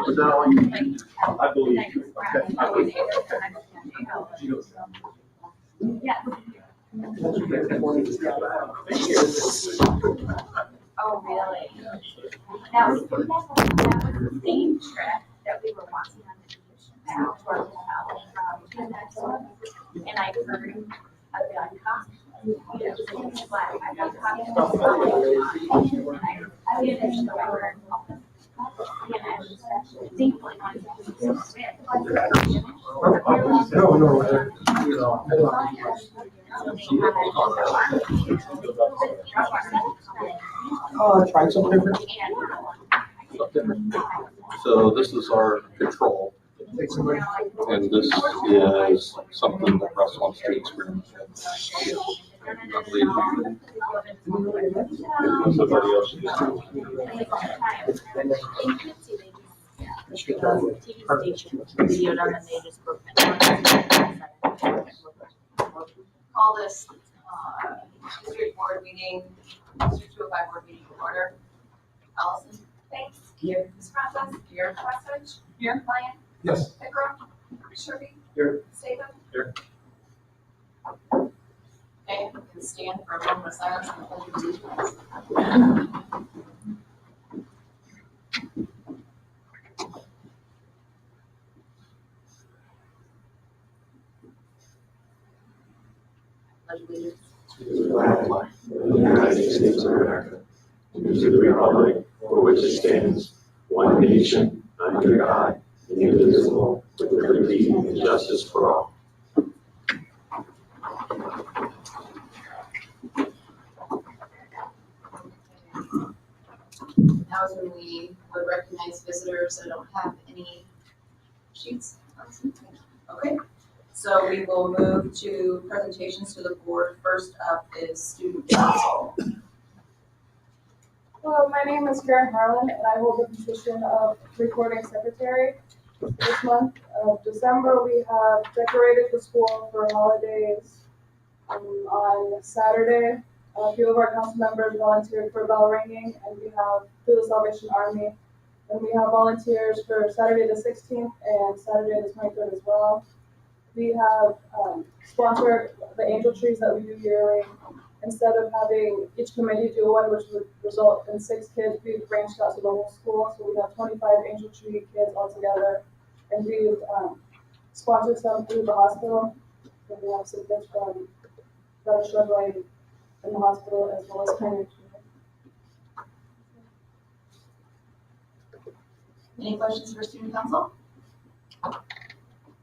Was that all you need? I believe. Okay. I believe. Yeah. Oh, really? That was the same trip that we were watching on the beach back to our hotel. And I heard a gun cock. I got caught in the I didn't know I heard all this. Try something different. So this is our control, and this is something that Russ wants to experience. Somebody else should just do TV station videoed them and they just broke it. Call this district board meeting, district 205 board meeting to order. Allison? Thanks. Here. Ms. Francis? Here. Westridge? Here. Lyon? Yes. Pickrell? Sherby? Here. Statham? Here. Okay, we can stand for a moment of silence and pledge allegiance. Pledge allegiance. To the flag of the United States of America, and to the republic for which it stands, one nation, under God, indivisible, with liberty and justice for all. Now is when we would recognize visitors that don't have any sheets. Okay, so we will move to presentations to the board. First up is student council. Hello, my name is Karen Harlan, and I hold the position of recording secretary. This month of December, we have decorated the school for holidays. On Saturday, a few of our council members volunteered for bell ringing, and we have through the Salvation Army. And we have volunteers for Saturday the 16th and Saturday the 23rd as well. We have sponsored the angel trees that we do yearly. Instead of having each committee do one, which would result in 6 kids, we've branched out to the whole school. So we have 25 angel tree kids altogether. And we've sponsored some through the hospital. And we have some kids from that are struggling in the hospital as well as kind of. Any questions for student council?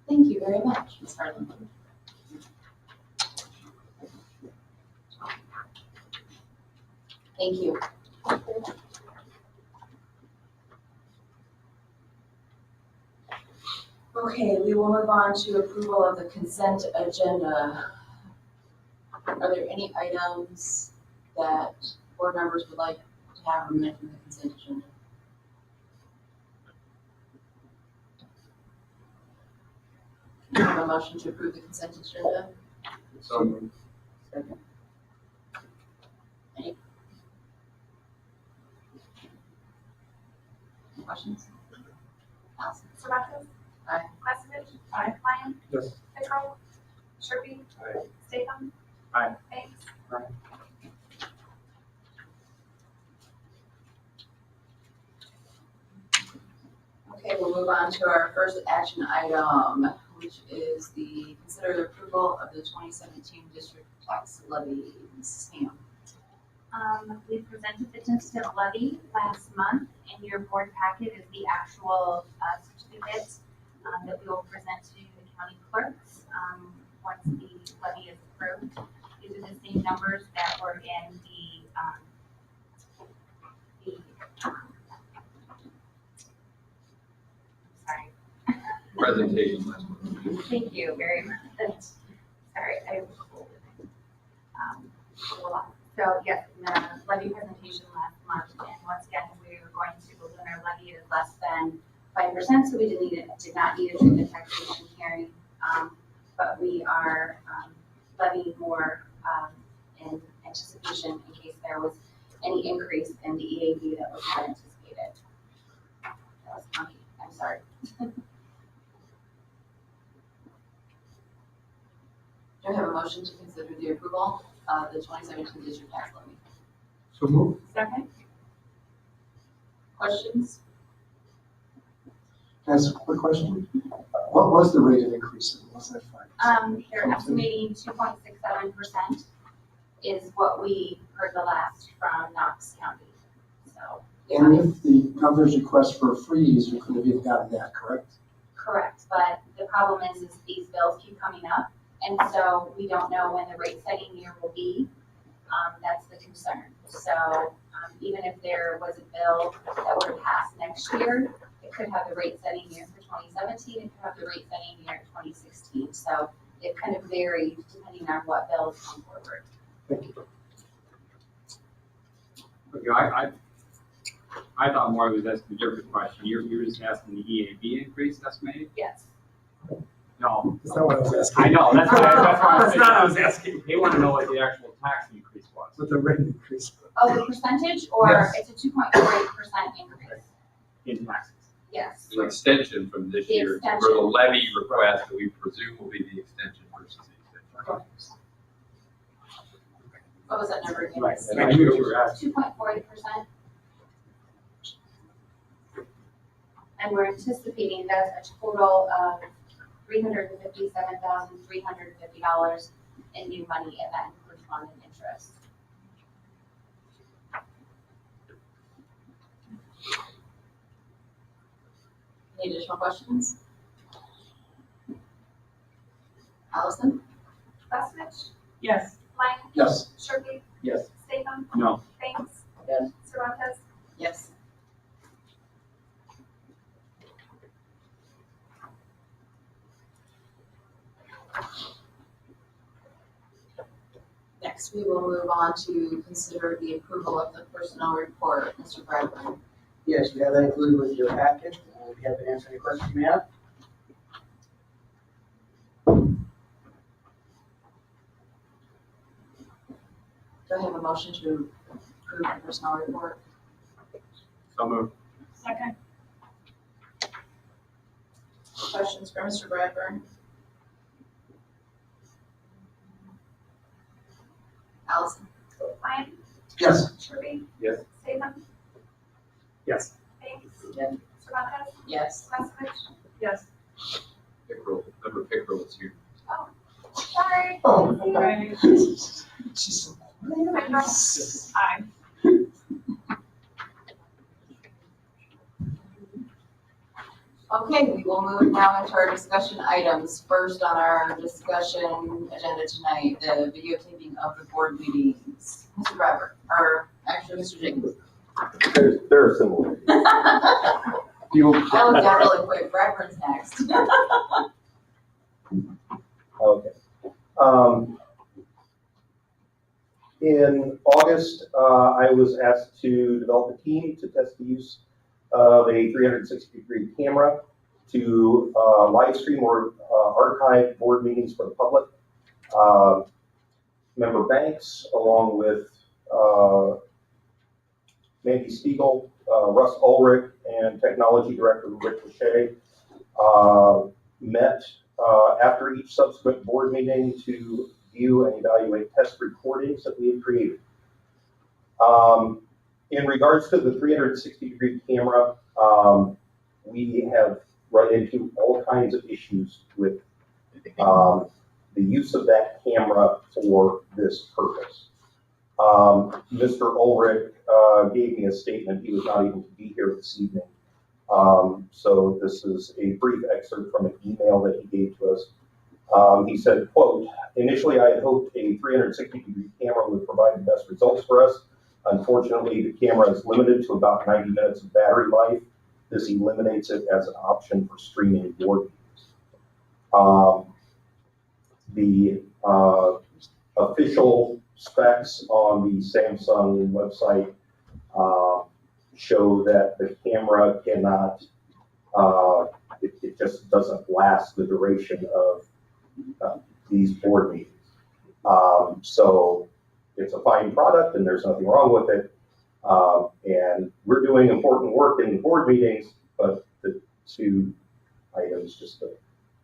Thank you very much, Ms. Harlan. Thank you. Okay, we will move on to approval of the consent agenda. Are there any items that board members would like to have removed from the consent agenda? Do you have a motion to approve the consent agenda? So. Second. Any questions? Allison? Sabathis? Aye. Westridge? Aye. Lyon? Yes. Pickrell? Sherby? Aye. Statham? Aye. Thanks. Okay, we'll move on to our first action item, which is the consider the approval of the 2017 district tax levy. Mrs. Ham. We presented the tentative levy last month. In your board packet is the actual certificate that we will present to the county clerks once the levy is approved. These are the same numbers that were in Presentation. Thank you very much. Sorry, I was cold. So yes, the levy presentation last month, and once again, we were going to, when our levy is less than 5%, so we did not need to do the taxation hearing. But we are levying more in anticipation in case there was any increase in the EAV that was not anticipated. That was funny, I'm sorry. Do I have a motion to consider the approval of the 2017 district tax levy? So move. Second? Questions? Can I ask a quick question? What was the rate of increase? Was that 5%? They're estimating 2.67% is what we heard the last from Knox County. So, And if the governor's request for a freeze, we could have even gotten that, correct? correct, but the problem is these bills keep coming up, and so we don't know when the rate setting year will be. That's the concern. So, even if there was a bill that were to pass next year, it could have the rate setting year for 2017, it could have the rate setting year in 2016. So it kind of varied depending on what bills come forward. Thank you. Okay, I thought more was asking a different question. You're just asking the EAB increase estimated? Yes. No. That's not what I was asking. I know, that's why That's I'm not what I was saying. asking. They want to know what the actual tax increase was What the rate increase? Oh, the percentage, or Yes. it's a 2.48% increase? in taxes. Yes. An extension from this The year for the extension. levy request that we presume will be the extension versus the extension. What was that number again? Right, I knew what you were asking. 2.48%. And we're anticipating that's a total of $357,350 in new money, and that includes bond and interest. Any additional questions? Allison? Baskovich, Yes. Lyon, Yes. Sharkey, Yes. Statham, No. Banks. Yes. Surratt. Yes. Next, we will move on to consider the approval of the personnel report. Mr. Bradburn. Yes, we have that included with your packet. We'll be happy to answer any questions you may have. Do I have a motion to approve the personnel report? So moved. Second? Questions for Mr. Bradburn? Allison? Lyon, Yes. Sharkey. Yes. Statham, Yes. Banks. Yes. Surratt. Yes. Baskovich. Yes. Pickrell, member Pickrell is here. Sorry. Oh. Right. She's so. Aye. Okay, we will move now into our discussion items. First on our discussion agenda tonight, the videotaping of the board meetings. Mr. Bradburn, or actually Mr. Jacobs. There are similar. You. I looked down really quick. Bradburn's next. Okay. In August, I was asked to develop a team to test the use of a 360-degree camera to live stream or archive board meetings for the public. Member Banks, along with Mandy Spiegel, Russ Ulrich, and Technology Director Rick Lachey met after each subsequent board meeting to view and evaluate test recordings that we had created. In regards to the 360-degree camera, we have run into all kinds of issues with the use of that camera for this purpose. Mr. Ulrich gave me a statement. He was not able to be here this evening. So this is a brief excerpt from an email that he gave to us. He said, quote, "Initially, I had hoped a 360-degree camera would provide the best results for us. Unfortunately, the camera is limited to about 90 minutes of battery life. This eliminates it as an option for streaming board meetings." The official specs on the Samsung website show that the camera cannot It just doesn't last the duration of these board meetings. So it's a fine product and there's nothing wrong with it. And we're doing important work in board meetings, but the two items just don't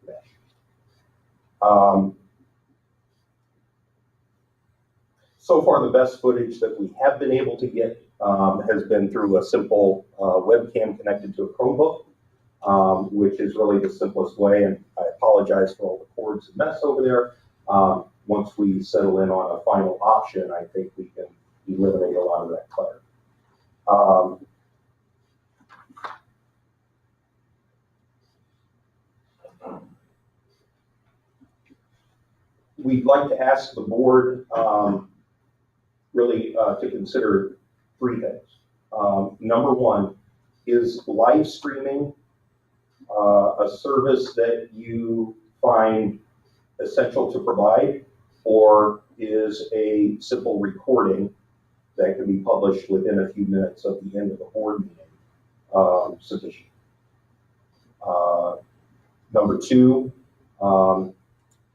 mesh. So far, the best footage that we have been able to get has been through a simple webcam connected to a Chromebook, which is really the simplest way. And I apologize for all the cords and mess over there. Once we settle in on a final option, I think we can eliminate a lot of that clutter. We'd like to ask the board really to consider three things. Number one, is live streaming a service that you find essential to provide, or is a simple recording that can be published within a few minutes of the end of the board meeting sufficient? Number two,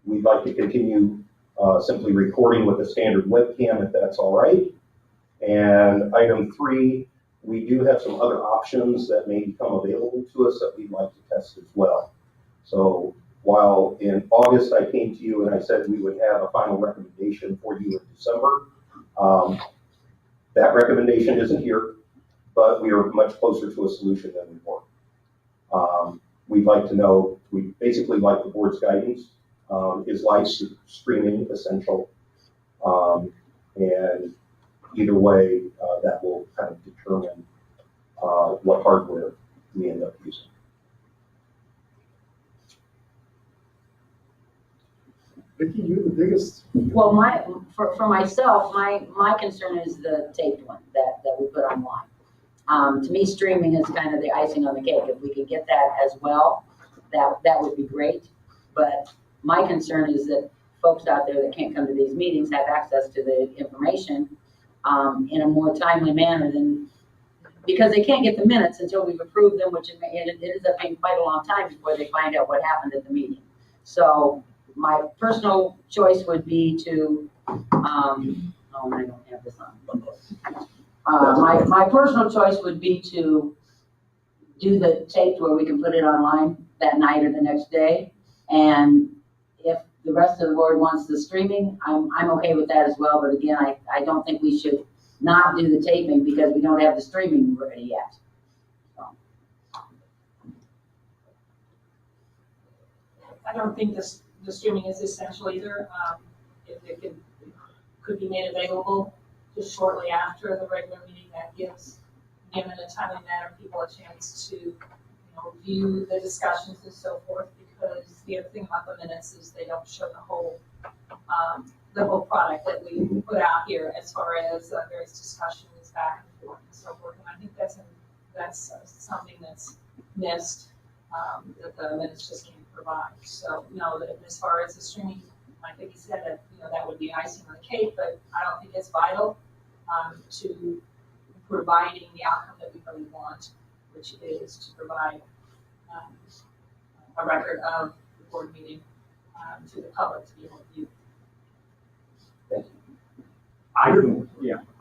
we'd like to continue simply recording with a standard webcam if that's all right. And item three, we do have some other options that may become available to us that we'd like to test as well. So while in August I came to you and I said we would have a final recommendation for you in December, that recommendation isn't here, but we are much closer to a solution than we were. We'd like to know, we basically like the board's guidance. Is live streaming essential? And either way, that will kind of determine what hardware we end up using. Vicki, you're the biggest. Well, for myself, my concern is the taped one that we put online. To me, streaming is kind of the icing on the cake. If we could get that as well, that would be great. But my concern is that folks out there that can't come to these meetings have access to the information in a more timely manner than, because they can't get the minutes until we've approved them, which it ends up being quite a long time before they find out what happened at the meeting. So my personal choice would be to, oh, I don't have this on. My personal choice would be to do the taped where we can put it online that night or the next day. And if the rest of the board wants the streaming, I'm okay with that as well. But again, I don't think we should not do the taping because we don't have the streaming ready yet. So. I don't think the streaming is essential either. If it could be made available just shortly after the regular meeting, that gives, given a timely manner, people a chance to, view the discussions and so forth. Because the other thing about the minutes is they don't show the whole product that we put out here as far as various discussions back and forth and so forth. And I think that's something that's missed that the minutes just can't provide. So that as far as the streaming, I think he said that that would be icing on the cake, but I don't think it's vital to providing the outcome that we really want, which is to provide a record of the board meeting to the public to be able to view.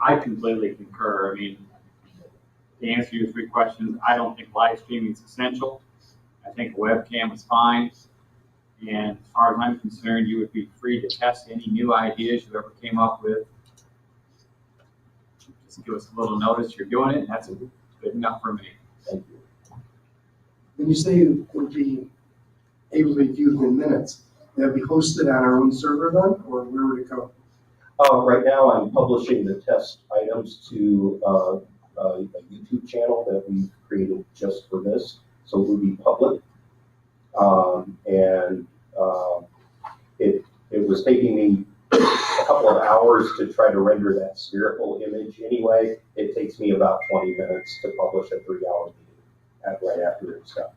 I completely concur. I mean, to answer your three questions, I don't think live streaming is essential. I think a webcam is fine. And as far as I'm concerned, you would be free to test any new ideas you ever came up with. Just give us a little notice you're doing it, and that's good enough for me. Thank you. When you say it would be able to be viewed in minutes, they'll be hosted on our own server then, or where would it go? Right now, I'm publishing the test items to a YouTube channel that we've created just for this, so it would be public. It was taking me a couple of hours to try to render that spherical image anyway. It takes me about 20 minutes to publish a 3-hour meeting right after it's done.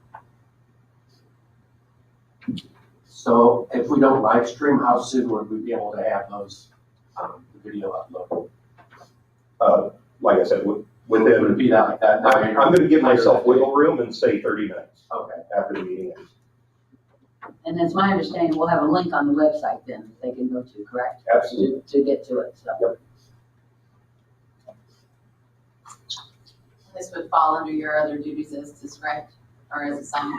So if we don't live stream, how soon would we be able to have those video uploaded? Like I said, Within, Repeat that like that. I'm gonna give myself wiggle room and say 30 minutes Okay. after the meeting ends. And it's my understanding, we'll have a link on the website then that they can go to, correct? Absolutely. To get to it, so. Yep. This would fall under your other duties as described, or as assigned.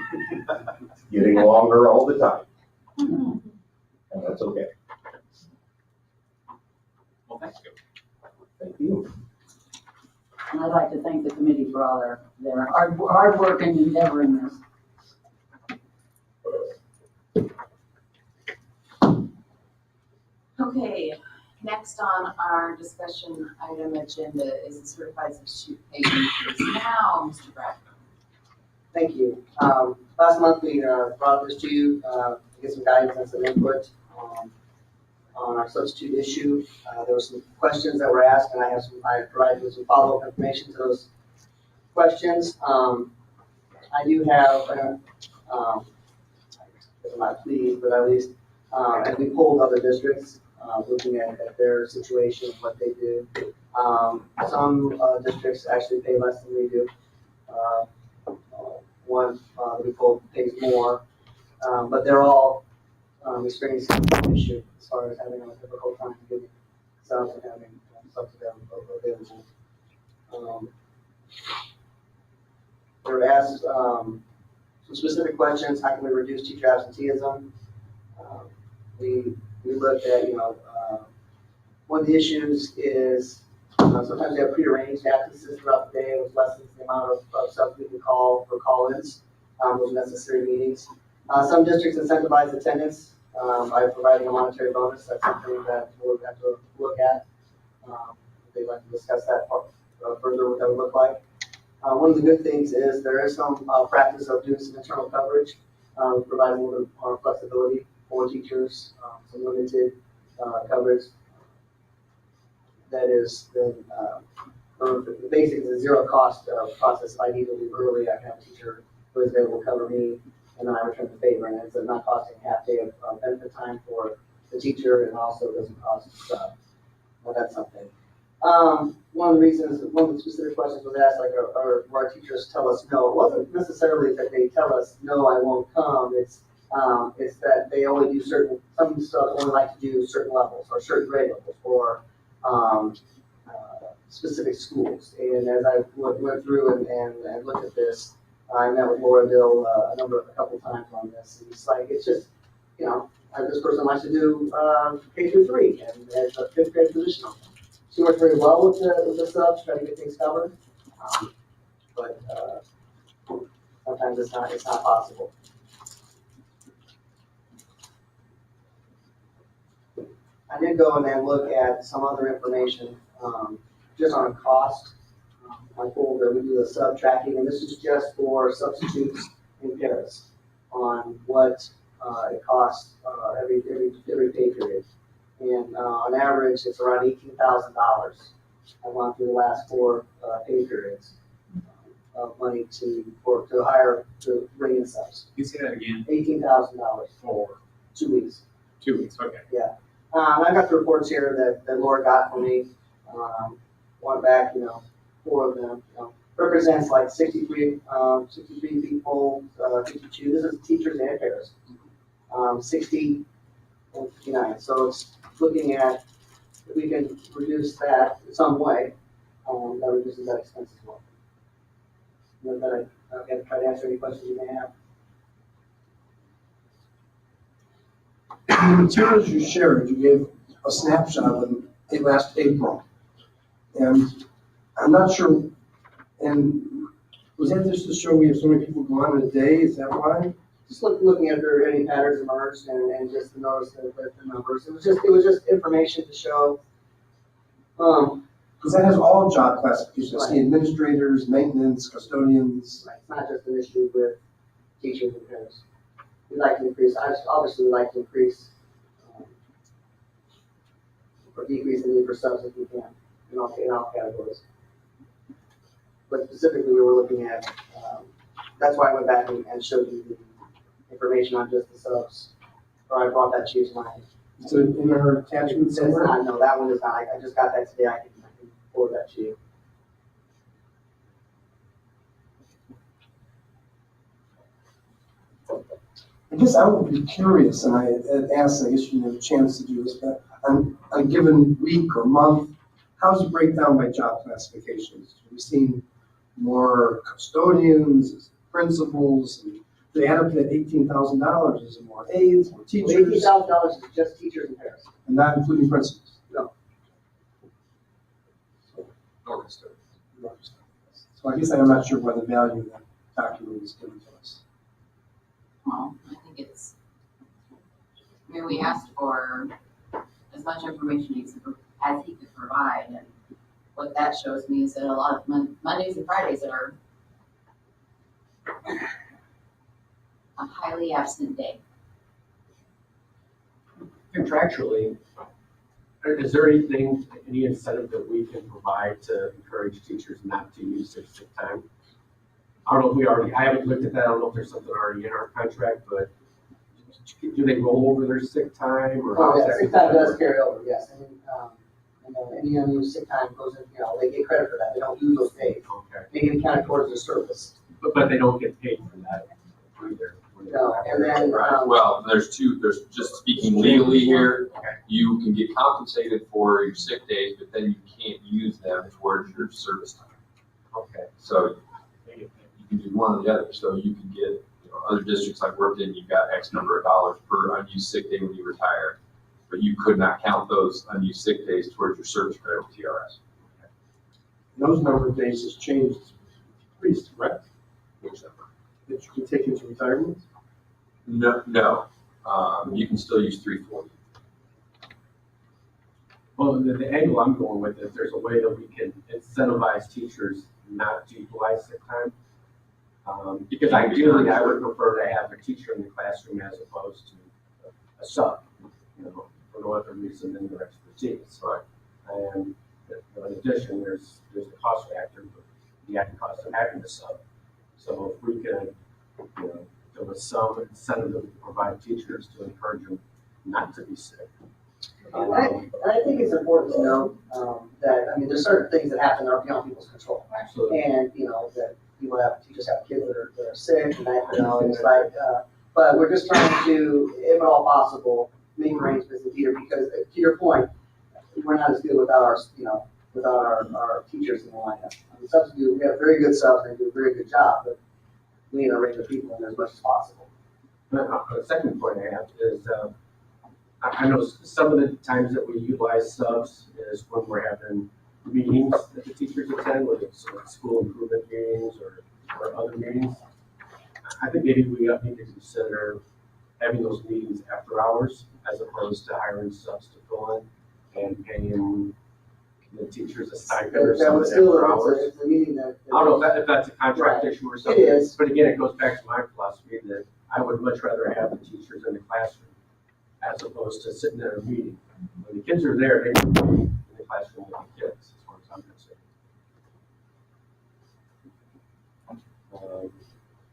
Getting longer all the time. And that's okay. Well, thank you. Thank you. And I'd like to thank the committee for all their hard work and endeavor in this. Okay, next on our discussion item agenda is the certified substitute pay increase. Now, Mr. Bradford. Thank you. Last month, we brought this to you, to get some guidance and some input on our substitute issue. There were some questions that were asked, and I provided some follow-up information to those questions. I do have, I'm not pleased, but at least, and we polled other districts, looking at their situation, what they do. Some districts actually pay less than we do. One we polled pays more, but they're all experiencing the issue as far as having a difficult time getting subs and having subs available. They were asked some specific questions. How can we reduce teacher absenteeism? We looked at, one of the issues is sometimes they have prearranged absences throughout the day, which lessens the amount of subs we can call for call-ins, those necessary meetings. Some districts incentivize attendance by providing a monetary bonus. That's something that we'll have to look at. They'd like to discuss that further, what that would look like. One of the good things is there is some practice of doing some internal coverage, providing a little bit more flexibility for teachers, some limited coverage. That is then, basically the zero cost process. If I need to leave early, I can have a teacher who is able to cover me, and then I return the favor. And it's not costing half day of benefit time for the teacher, and also doesn't cost well, that's something. One of the specific questions was asked, like, where our teachers tell us no. It wasn't necessarily that they tell us no, I won't come. It's that they only do some stuff only like to do certain levels or certain grade levels or specific schools. And as I went through and looked at this, I met with Laura Dill a couple times on this. And it's like, it's just, this person likes to do K through 3 and as a 5th grade position. She worked very well with the subs, trying to get things covered. But sometimes it's not possible. I did go in and look at some other information, just on cost. I told that we do the sub tracking, and this is just for substitutes in Paris on what it costs every pay period. And on average, it's around $18,000 a month through the last 4 pay periods of money to bring in subs. Can you say that again? $18,000 For 2 weeks. 2 weeks, okay. Yeah. I got the reports here that Laura got for me. One back, 4 of them. Represents like 63 people, 52. This is teachers and pairs. 60 and 59. So it's looking at if we can reduce that in some way, that reduces that expense as well. With that, I'm going to try to answer any questions you may have. The materials you shared, you gave a snapshot of them last April. And I'm not sure, and was that just to show we have so many people go on in a day? Is that why? Just looking at there any patterns emerged and just to notice the numbers. It was just information to show. Because that has all job classifications, Right. the administrators, maintenance, custodians. Right. It's not just an issue with teachers and parents. We'd like to increase, obviously we'd like to increase or decrease the need for subs if we can in all categories. But specifically we were looking at, that's why I went back and showed you the information on just the subs. Or I brought that to you tonight. So in her attachment It's somewhere? not, no, that one is not. I just got that today. I can forward that to you. I guess I would be curious, and I had asked, I guess you didn't have a chance to do this, but on a given week or month, how's it break down by job classifications? Have we seen more custodians, principals, and do they add up to that $18,000? Is it more aides, more teachers, $18,000 is just teachers and parents. and not including principals? Or custodian. So I guess I'm not sure what the value of that document is given to us. Well, I think it's, I mean, we asked for as much information as he could provide, and what that shows me is that a lot of Mondays and Fridays are a highly absent day. Contractually, is there anything, any incentive that we can provide to encourage teachers not to use their sick time? I don't know if we already, I haven't looked at that, I don't know if there's something already in our contract, but do they roll over their sick time or? Oh, how's yeah, that sick time does work? carry over, yes. And, any unused sick time goes in, they get credit for that. They don't use those days. Okay, They get counted towards their service. but they don't get paid for that either. No, and then, Right, well, there's just speaking legally here, Okay. you can get compensated for your sick days, but then you can't use them towards your service time. Okay. So you can do one or the other, so you can get, other districts I've worked in, you've got X number of dollars per unused sick day when you retire, but you could not count those unused sick days towards your service credit with TRS. Those number of days has changed, increased, correct? Which number? That you can take into retirement? No, you can still use 340. Well, the angle I'm going with is there's a way that we can incentivize teachers not to utilize sick time. Because ideally, I would prefer to have a teacher in the classroom as opposed to a sub, for no other reason than their expertise. Right. And in addition, there's a cost factor, the added cost of having a sub. So if we could, there was some incentive that we could provide teachers to encourage them not to be sick. and I think it's important to note, that, there's certain things that happen that are beyond people's control. Absolutely. And, that teachers have kids that are sick, and it's like, but we're just trying to, if at all possible, make arrangements with here, because to your point, we're not as good without our teachers in the lineup. Subs we have very good subs, and they do a very good job, but we need to arrange the people in there as much as possible. The second point I have is, I know some of the times that we utilize subs is when we're having meetings that the teachers attend, whether it's school improvement meetings or other meetings. I think maybe we need to consider having those meetings after hours as opposed to hiring subs to fill in and paying the teachers a stipend or That would something still, after hours. it's a meeting that. I don't know if that's a contract Right. issue or something. It is. But again, it goes back to my philosophy that I would much rather have the teachers in the classroom as opposed to sitting in a meeting. When the kids are there, they need to be in the classroom with the kids, as far as I'm concerned.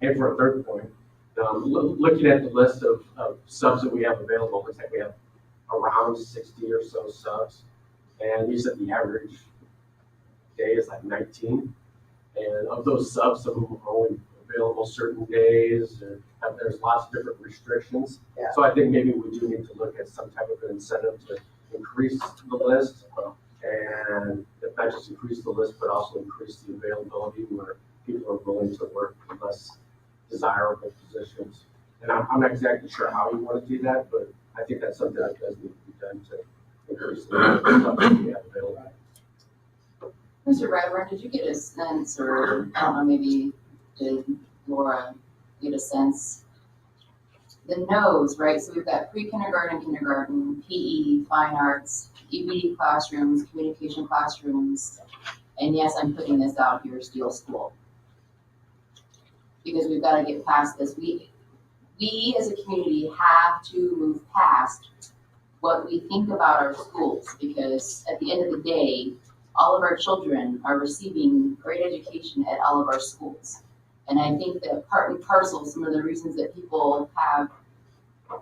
And for a third point, looking at the list of subs that we have available, looks like we have around 60 or so subs. And you said the average day is like 19. And of those subs, some of them are only available certain days, and there's lots of different restrictions. Yeah. So I think maybe we do need to look at some type of an incentive to increase the list. And if not just increase the list, but also increase the availability where people are willing to work in less desirable positions. And I'm not exactly sure how you want to do that, but I think that's something that does need to be done to increase the stuff that we have available. Mr. Bradburn, did you get a sense, or I don't know, maybe did Laura get a sense? The no's, right? So we've got pre-kindergarten, kindergarten, PE, fine arts, EBD classrooms, communication classrooms, and yes, I'm putting this out here, Steele School. Because we've got to get past this. We as a community have to move past what we think about our schools, because at the end of the day, all of our children are receiving great education at all of our schools. And I think that part and parcel, some of the reasons that people have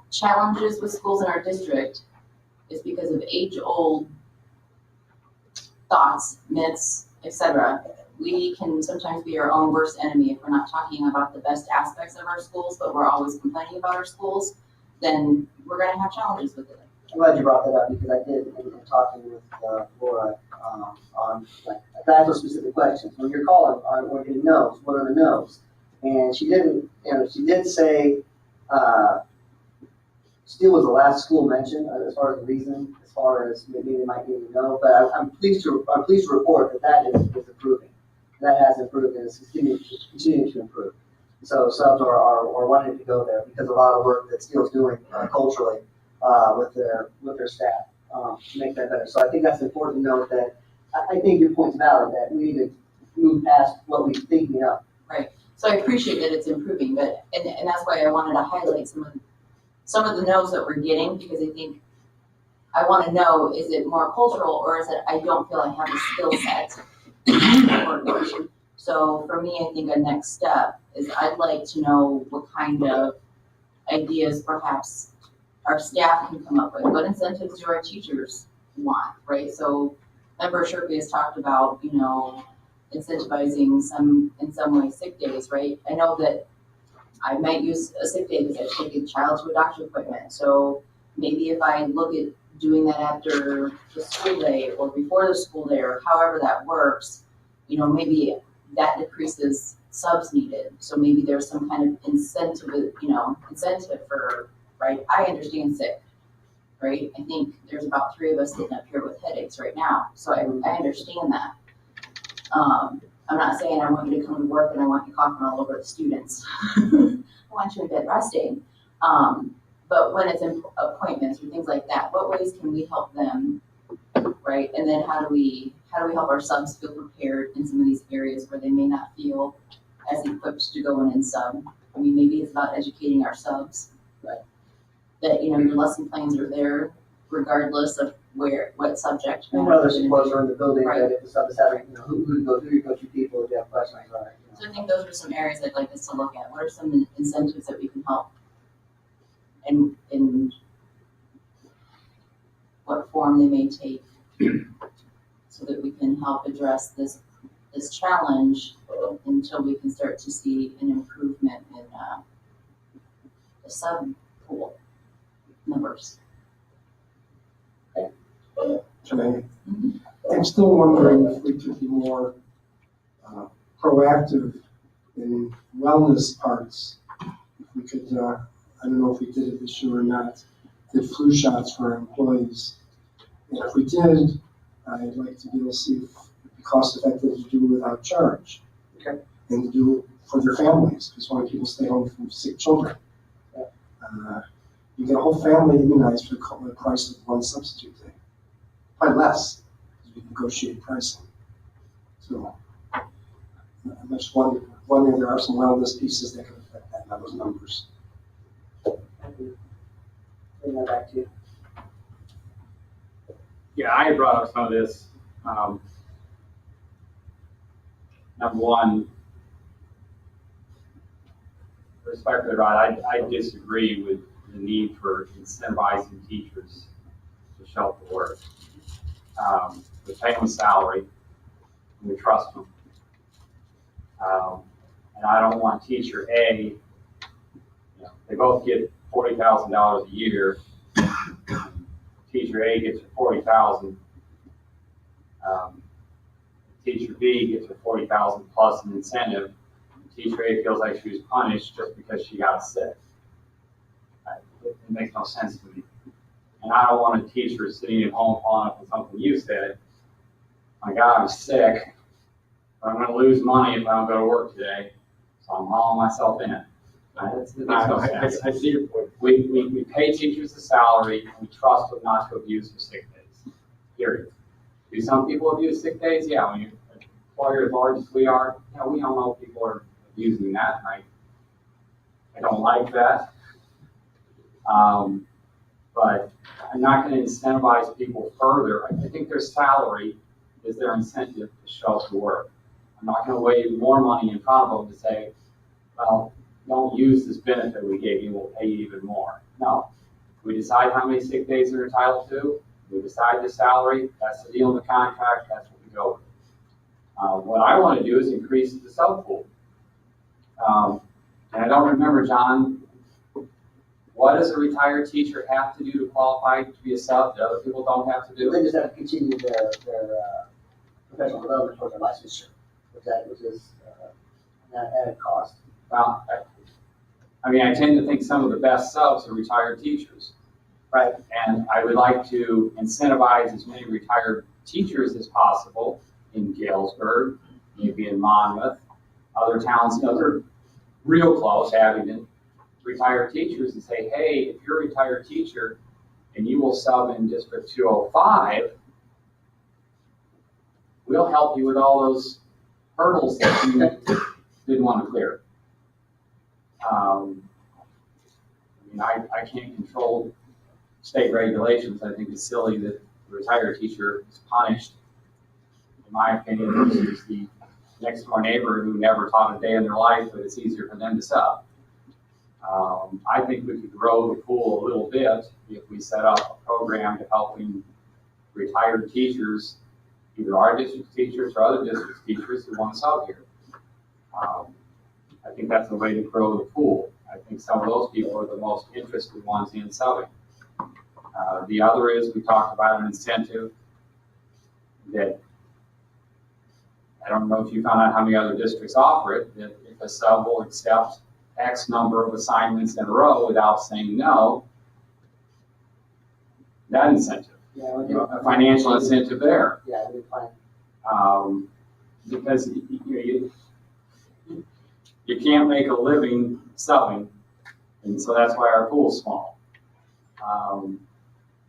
challenges with schools in our district is because of age-old thoughts, myths, etc. we can sometimes be our own worst enemy if we're not talking about the best aspects of our schools, but we're always complaining about our schools, then we're gonna have challenges with it. I'm glad you brought that up because I did, in talking with Laura, on, like, I asked her specific questions. When you're calling, we're getting no's, what are the no's? And she didn't, she did say, Steele was the last school mentioned as far as the reason, as far as maybe they might be a no, but I'm pleased to report that is improving. That has improved and is continuing to improve. So subs are wanting to go there because of a lot of work that Steele's doing culturally with their staff to make that better. So I think that's important to note that I think your point's valid that we need to move past what we think we know. Right. So I appreciate that it's improving, but and that's why I wanted to highlight some of the no's that we're getting, because I think I want to know, is it more cultural or is it I don't feel I have the skill set? So for me, I think a next step is I'd like to know what kind of ideas perhaps our staff can come up with. What incentives do our teachers want, right? So Member Sherky has talked about, incentivizing in some way sick days, right? I know that I might use a sick day because I take a child to a doctor's appointment. So maybe if I look at doing that after the school day or before the school day or however that works, maybe that decreases subs needed. So maybe there's some kind of incentive for, right? I understand sick, right? I think there's about 3 of us sitting up here with headaches right now. So I understand that. I'm not saying I want you to come to work and I want you coughing all over the students. I want you in bed resting. But when it's in appointments or things like that, what ways can we help them, right? And then how do we help our subs feel prepared in some of these areas where they may not feel as equipped to go in and sub? I mean, maybe it's about educating our subs, but that, your lesson plans are there regardless of what subject. And other supports are in the building Right. that if the sub is having, who your go-to people if you have questions, right? So I think those are some areas I'd like us to look at. What are some incentives that we can help? And in what form they may take so that we can help address this challenge until we can start to see an improvement in the sub pool numbers. I'm still wondering if we could be more proactive in wellness parts. If we could, I don't know if we did it this year or not, did flu shots for our employees. And if we did, I'd like to be able to see if it'd be cost effective to do it without charge. Okay. And to do it for their families, because when people stay home from sick children. You get a whole family immunized for the price of one substitute day. Probably less, because we negotiate pricing. So I'm just wondering there are some wellness pieces that could affect those numbers. Thank you. Bring that back to you. Yeah, I brought up some of this. Number one, respectfully, Rod, I disagree with the need for incentivizing teachers to show up to work. We pay them a salary, and we trust them. And I don't want teacher A, they both get $40,000 a year. Teacher A gets $40,000. Teacher B gets $40,000 plus an incentive. Teacher A feels like she was punished just because she got sick. It makes no sense to me. And I don't want a teacher sitting at home following up on something you said. My God, I'm sick, but I'm going to lose money if I don't go to work today, so I'm hauling myself in. It makes no sense. I see your point. We pay teachers a salary, and we trust them not to abuse their sick days, period. Do some people abuse sick days? Yeah, when you're an employer as large as we are, we all know people are abusing that, and I don't like that. But I'm not going to incentivize people further. I think their salary is their incentive to show up to work. I'm not going to wave more money in front of them to say, well, don't use this benefit we gave you, we'll pay you even more. No. We decide how many sick days they're entitled to. We decide the salary. That's the deal in the contract. That's what we go What I want to do is increase the sub pool. And I don't remember, John, what does a retired teacher have to do to qualify to be a sub that other people don't have to do? They just have to continue their professional development towards their licensure, which is an added cost. Well, I mean, I tend to think some of the best subs are retired teachers. Right. And I would like to incentivize as many retired teachers as possible in Galesburg, maybe in Monmouth, other towns, you know, they're real close, Abington, retired teachers, and say, hey, if you're a retired teacher and you will sub in District 205, we'll help you with all those hurdles that you didn't want to clear. I mean, I can't control state regulations. I think it's silly that the retired teacher is punished, in my opinion, versus the next door neighbor who never taught a day in their life, but it's easier for them to sub. I think we could grow the pool a little bit if we set up a program to helping retired teachers, either our district teachers or other district teachers who want to sub here. I think that's the way to grow the pool. I think some of those people are the most interested ones in subbing. The other is, we talked about an incentive that, I don't know if you found out how many other districts offer it, that if a sub will accept X number of assignments in a row without saying no, that incentive, Yeah, we you know, a financial incentive there. Yeah, we plan. Because you can't make a living subbing, and so that's why our pool's small.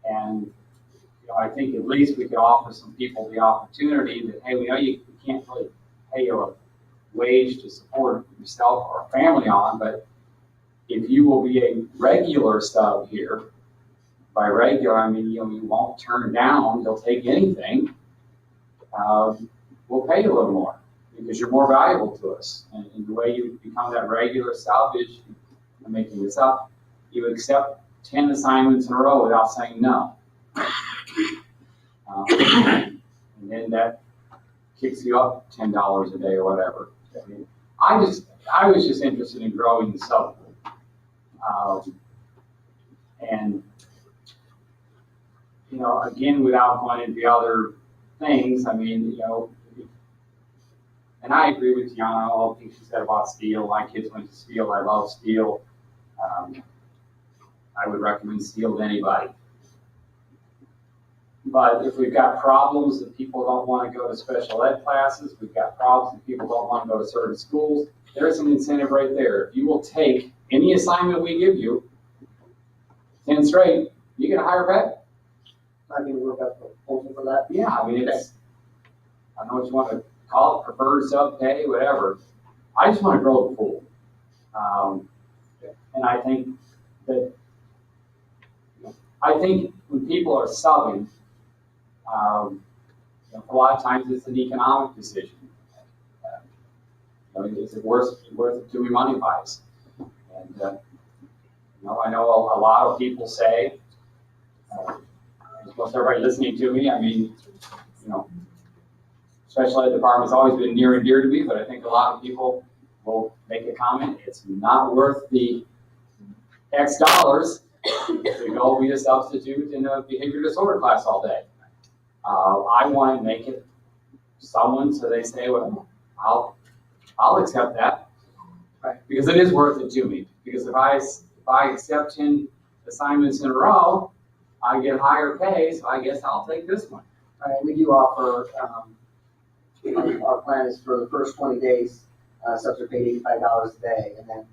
And you know, I think at least we could offer some people the opportunity that, hey, we know you can't really pay you a wage to support yourself or a family on, but if you will be a regular sub here, by regular, I mean, you know, you won't turn down, they'll take anything, we'll pay you a little more because you're more valuable to us. And the way you become that regular sub is, I'm making this up, you accept 10 assignments in a row without saying no. And then that kicks you up $10 a day or whatever. I mean, I was just interested in growing the sub pool. And, you know, again, without going into the other things, I mean, you know, and I agree with Tiana, all the things she said about Steele. My kids went to Steele. I love Steele. I would recommend Steele to anybody. But if we've got problems that people don't want to go to special ed classes, we've got problems that people don't want to go to certain schools, there's an incentive right there. If you will take any assignment we give you, 10 straight, you get a higher pay. I mean, work out the proposal for that. Yeah, I mean, it's, I don't know what you want to call it, preferred sub pay, whatever. I just want to grow the pool. And I think that, when people are subbing, you know, a lot of times it's an economic decision. You know, is it worth it to me money-wise? And, you know, I know a lot of people say, most everybody listening to me, I mean, you know, special ed department's always been near and dear to me, but I think a lot of people will make a comment, it's not worth the X dollars to go be a substitute in a behavior disorder class all day. I want to make it someone so they say, well, I'll accept that, right? Because it is worth it to me. Because if I accept 10 assignments in a row, I get higher pay, so I guess I'll take this one. Right, we do offer, our plan is for the first 20 days, subs are paid $85 a day, and then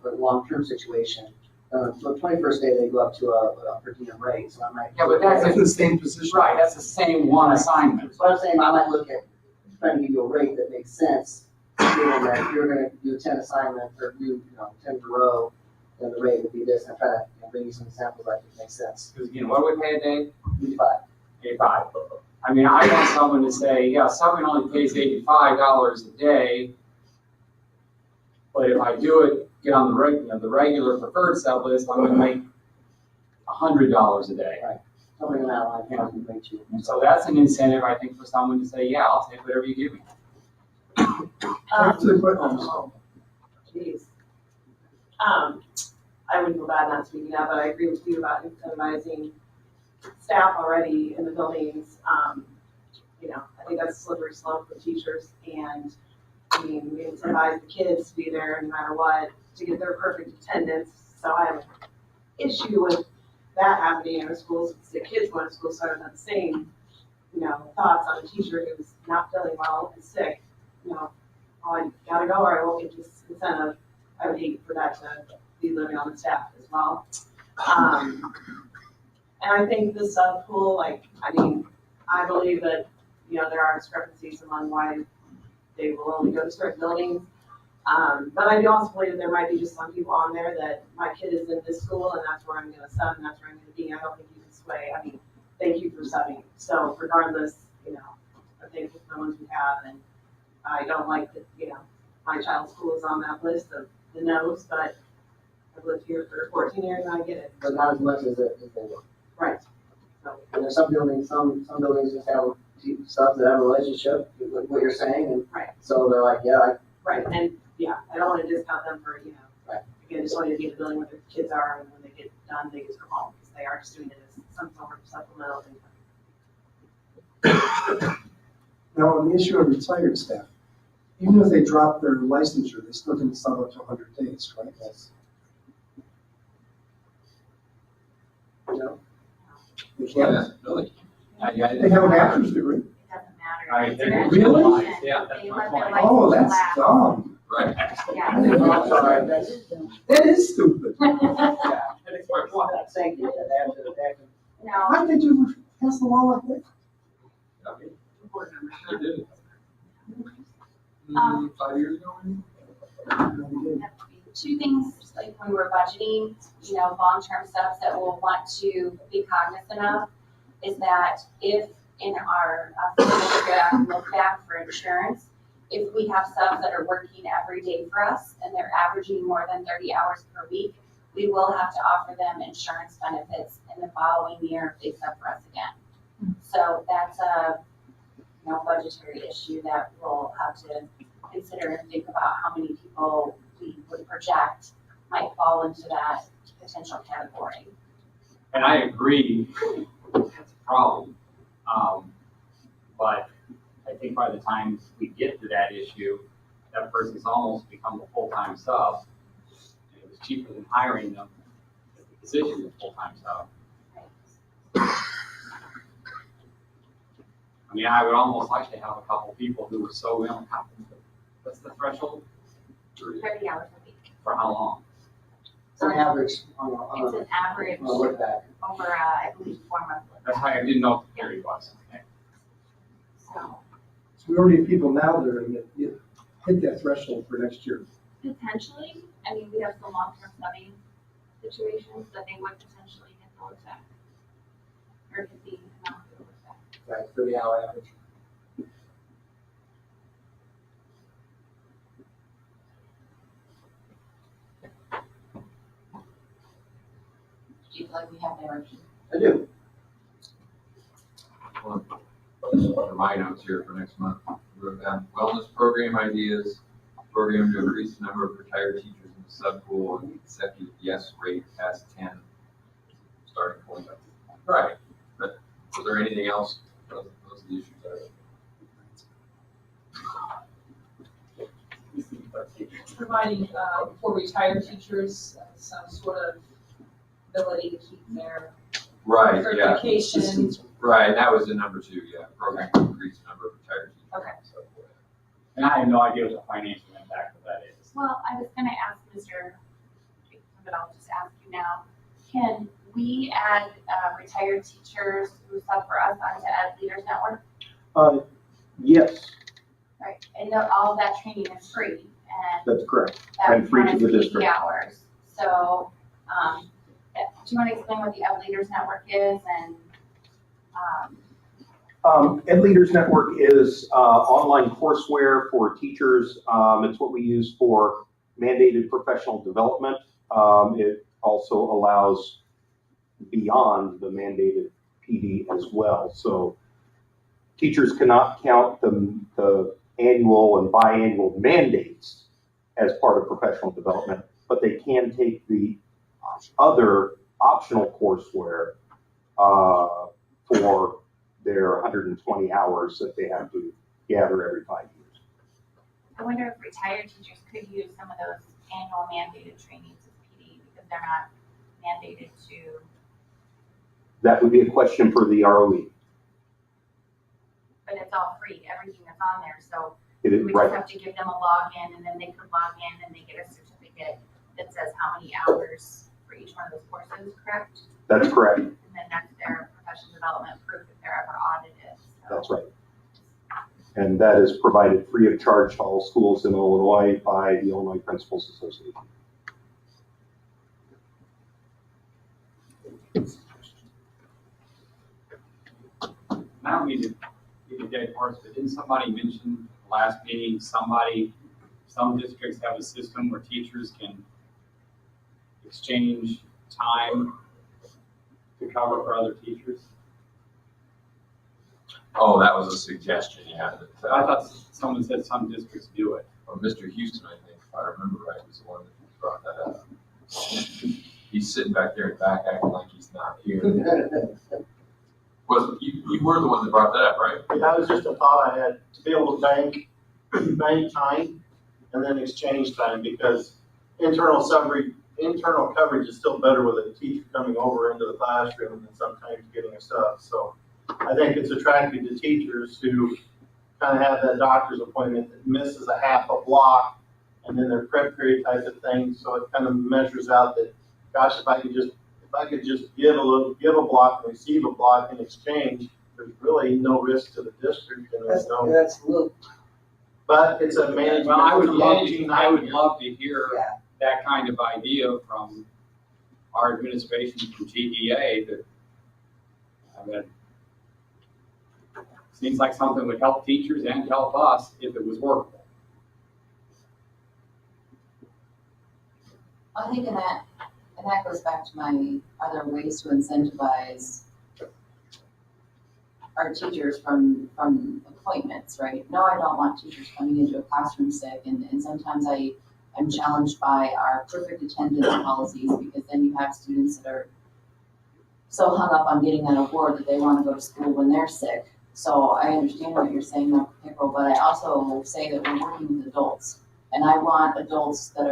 for a long-term situation, so the 21st day, they go up to a per diem rate, so I might. Yeah, but that's the same position. Right, that's the same one assignment. So I'm saying I might look at trying to give you a rate that makes sense, given that if you're gonna do 10 assignments or do, 10 in a row, then the rate would be this, and I'm trying to bring you some examples that make sense. Because again, what do we pay a day? 85. 85. I mean, I want someone to say, yeah, someone only pays $85 a day, but if I do it, get on the regular preferred sub list, I'm going to make $100 a day. Right. Something in that line, probably rate you. And so that's an incentive, I think, for someone to say, yeah, I'll take whatever you give me. Back to the question. Jeez. I wouldn't feel bad not speaking up, but I agree with you about incentivizing staff already in the buildings. I think that's a slippery slope for teachers, and I mean, we incentivize the kids to be there no matter what, to get their perfect attendance. So I have an issue with that happening in our schools. The kids going to school, so I don't have the same, thoughts on a teacher who's not feeling well and sick. Oh, I gotta go or I won't get this incentive. I would hate for that to be living on the staff as well. And I think this pool, I believe that, there are discrepancies among why they will only go to certain buildings. But I do also believe that there might be just some people on there that my kid is in this school and that's where I'm gonna sub and that's where I'm gonna be. I don't think you can sway. I mean, thank you for subbing. So regardless, I think with the ones we have, and I don't like that, my child's school is on that list of the no's, but I've lived here for 14 years and I get it. But not as much as they were. Right. So, And there's some buildings just have subs that have a relationship with what you're saying, and right. so they're like, yeah, Right, and yeah, I don't want to discount them for, Right. again, just wanting to be in the building where the kids are, and when they get done, they just go home, because they are just doing it as some sort of supplemental income. Now, on the issue of retired staff, even if they drop their licensure, they still can sub up to 100 days, right? Yes. They can't. Really? They have a bachelor's degree. It doesn't matter. I It's think an it's Really? education. Yeah, They that's let my their point. Oh, license that's lapse. dumb. Right. Yeah. I'm sorry, That is stupid. Thank you, that. No, Why did you pass the law like that? I mean, they did it. 5 years ago, maybe? two things, like when we're budgeting, long-term subs that we'll want to be cognizant of is that if in our look back for insurance, if we have subs that are working every day for us and they're averaging more than 30 hours per week, we will have to offer them insurance benefits in the following year if they sub for us again. So that's a, budgetary issue that we'll have to consider and think about how many people we would project might fall into that potential category. And I agree, that's a problem. But I think by the time we get to that issue, that person's almost become a full-time sub. And it was cheaper than hiring them at the position of full-time sub. I mean, I would almost like to have a couple people who were so ill. What's the threshold? 30 hours a week. For how long? It's an average It's an average on a look back. over, I believe, 4 months. That's how I didn't know what the period was. Okay. So So we already have people now that are gonna hit that threshold for next year. potentially, I mean, we have some long-term subbing situations that they would potentially hit the look back. Or it could be not the look back. Right, 30-hour average. Do you feel like we have direction? I do. Well, for my notes here for next month, we wrote down wellness program ideas, program to increase the number of retired teachers in the sub pool, and executive yes rate past 10. Starting point. Right, but was there anything else? Those are the issues Providing, for retired teachers, some sort of ability to keep their Right, yeah. certification. Right, and that was the number 2, yeah, program to increase the number of retired teachers. Okay. So, And I have no idea what the financial impact of that is. Well, I was gonna ask Mr., but I'll just ask you now. Can we add retired teachers who sub for us onto Ed Leaders Network? Yes, Right, and all of that training is free, and that's correct. that And free to runs the 80 district. hours. So, do you want to explain what the Ed Leaders Network is and, Ed Leaders Network is online courseware for teachers. It's what we use for mandated professional development. It also allows beyond the mandated PD as well. So teachers cannot count the annual and biannual mandates as part of professional development, but they can take the other optional courseware for their 120 hours that they have to gather every 5 years. I wonder if retired teachers could use some of those annual mandated trainings as PD because they're not mandated to. That would be a question for the ROE. But it's all free, everything that's on there, so It we is, would right. just have to give them a login and then they could log in and they get a certificate that says how many hours for each one of those courses, correct? That's correct. And then that's their professional development proof if they're ever audited. So. That's right. And that is provided free of charge to all schools in Illinois by the Illinois Principals Association. I don't mean to beat a dead horse, but didn't somebody mention last meeting, some districts have a system where teachers can exchange time to cover for other teachers? Oh, that was a suggestion, yeah. I thought someone said some districts do it. Well, Mr. Houston, I think, if I remember right, was the one that brought that up. He's sitting back there in the back acting like he's not here. Was you were the one that brought that up, right? That was just a thought I had, to be able to bank time and then exchange time, because internal coverage is still better with a teacher coming over into the classroom than sometimes getting a sub. So I think it's attractive to teachers who kind of have that doctor's appointment that misses a half a block and then their prep period type of thing. So it kind of measures out that, gosh, if I could just give a block and receive a block in exchange, there's really no risk to the district and there's no. That's a little. But it's a management. Well, I would I love to hear that kind of idea from our administration, from TEA, that, I mean, seems like something would help teachers and help us if it was workable. I think and that goes back to my, are there ways to incentivize our teachers from appointments, right? No, I don't want teachers coming into a classroom sick, and sometimes I'm challenged by our perfect attendance policies, because then you have students that are so hung up on getting that award that they want to go to school when they're sick. So I understand what you're saying, Dr. Pickrell, but I also say that we're working with adults, and I want adults that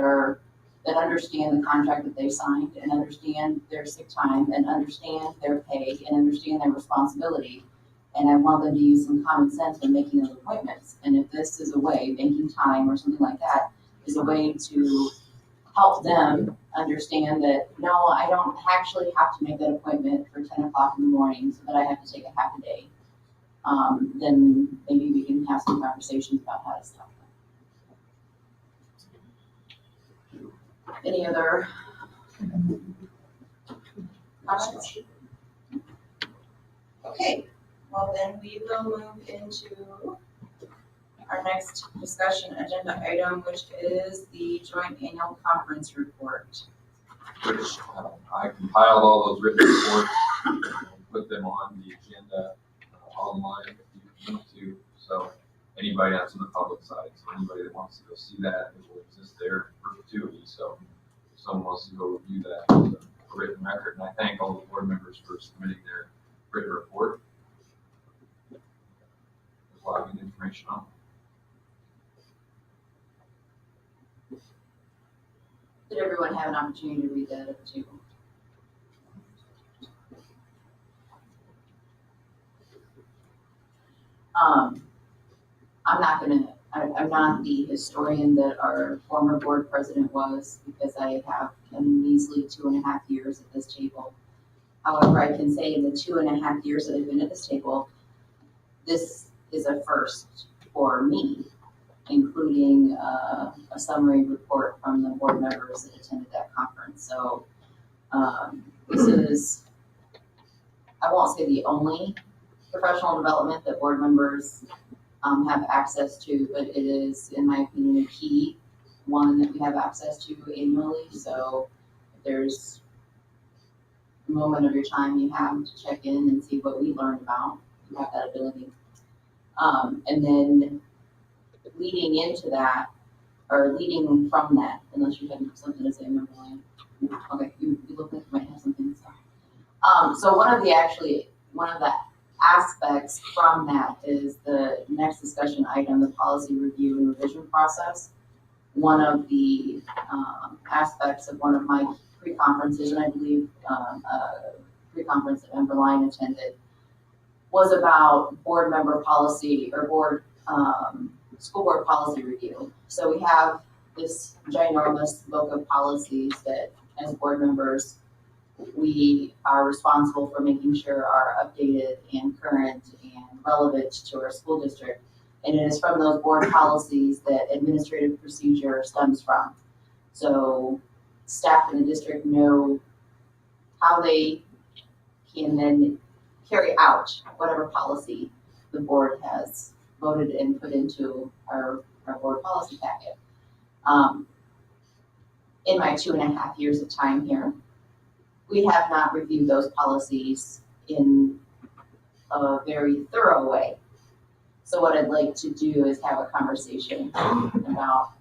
understand the contract that they signed and understand their sick time and understand their pay and understand their responsibility. And I want them to use some common sense when making those appointments. And if this is a way, banking time or something like that, is a way to help them understand that, no, I don't actually have to make that appointment for 10 o'clock in the morning so that I have to take a half a day, then maybe we can have some conversations about how to stop that. Any other comments? Okay, well then we will move into our next discussion agenda item, which is the joint annual conference report. Which I compiled all those written reports and put them on the agenda online if you need to. So anybody that's on the public side, so anybody that wants to go see that, it will exist there in perpetuity. So if someone wants to go review that, it's a written record. And I thank all the board members for submitting their written report. There's a lot of good information on it. Did everyone have an opportunity to read that at the table? I'm not the historian that our former board president was, because I have a measly 2.5 years at this table. However, I can say in the 2.5 years that I've been at this table, this is a first for me, including a summary report from the board members that attended that conference. So this is, I won't say the only professional development that board members have access to, but it is, in my opinion, a key one that we have access to annually. So if there's a moment of your time you have to check in and see what we learned about, you have that ability. And then leading into that, or leading from that, unless you have something to say, Memberline. Okay, you look like you might have something to say. So one of the aspects from that is the next discussion item, the policy review and revision process. One of the aspects of one of my pre-conferences, and I believe pre-conference that Memberline attended, was about board member policy or school board policy review. So we have this ginormous book of policies that as board members, we are responsible for making sure are updated and current and relevant to our school district. And it is from those board policies that administrative procedure stems from. So staff in the district know how they can then carry out whatever policy the board has voted and put into our board policy packet. In my 2.5 years of time here, we have not reviewed those policies in a very thorough way. So what I'd like to do is have a conversation about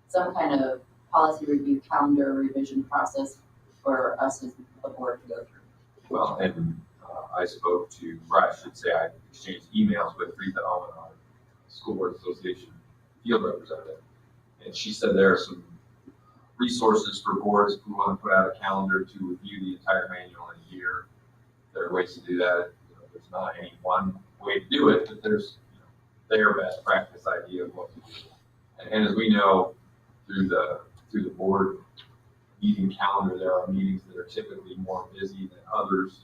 some kind of policy review calendar revision process for us as a board to go through. Well, and I spoke to, or I should say, I exchanged emails with Rita Owen, our School Board Association field representative. And she said there are some resources for boards who want to put out a calendar to review the entire manual in a year. There are ways to do that. There's not any one way to do it, but there's their best practice idea of what to do. And as we know, through the board meeting calendar, there are meetings that are typically more busy than others.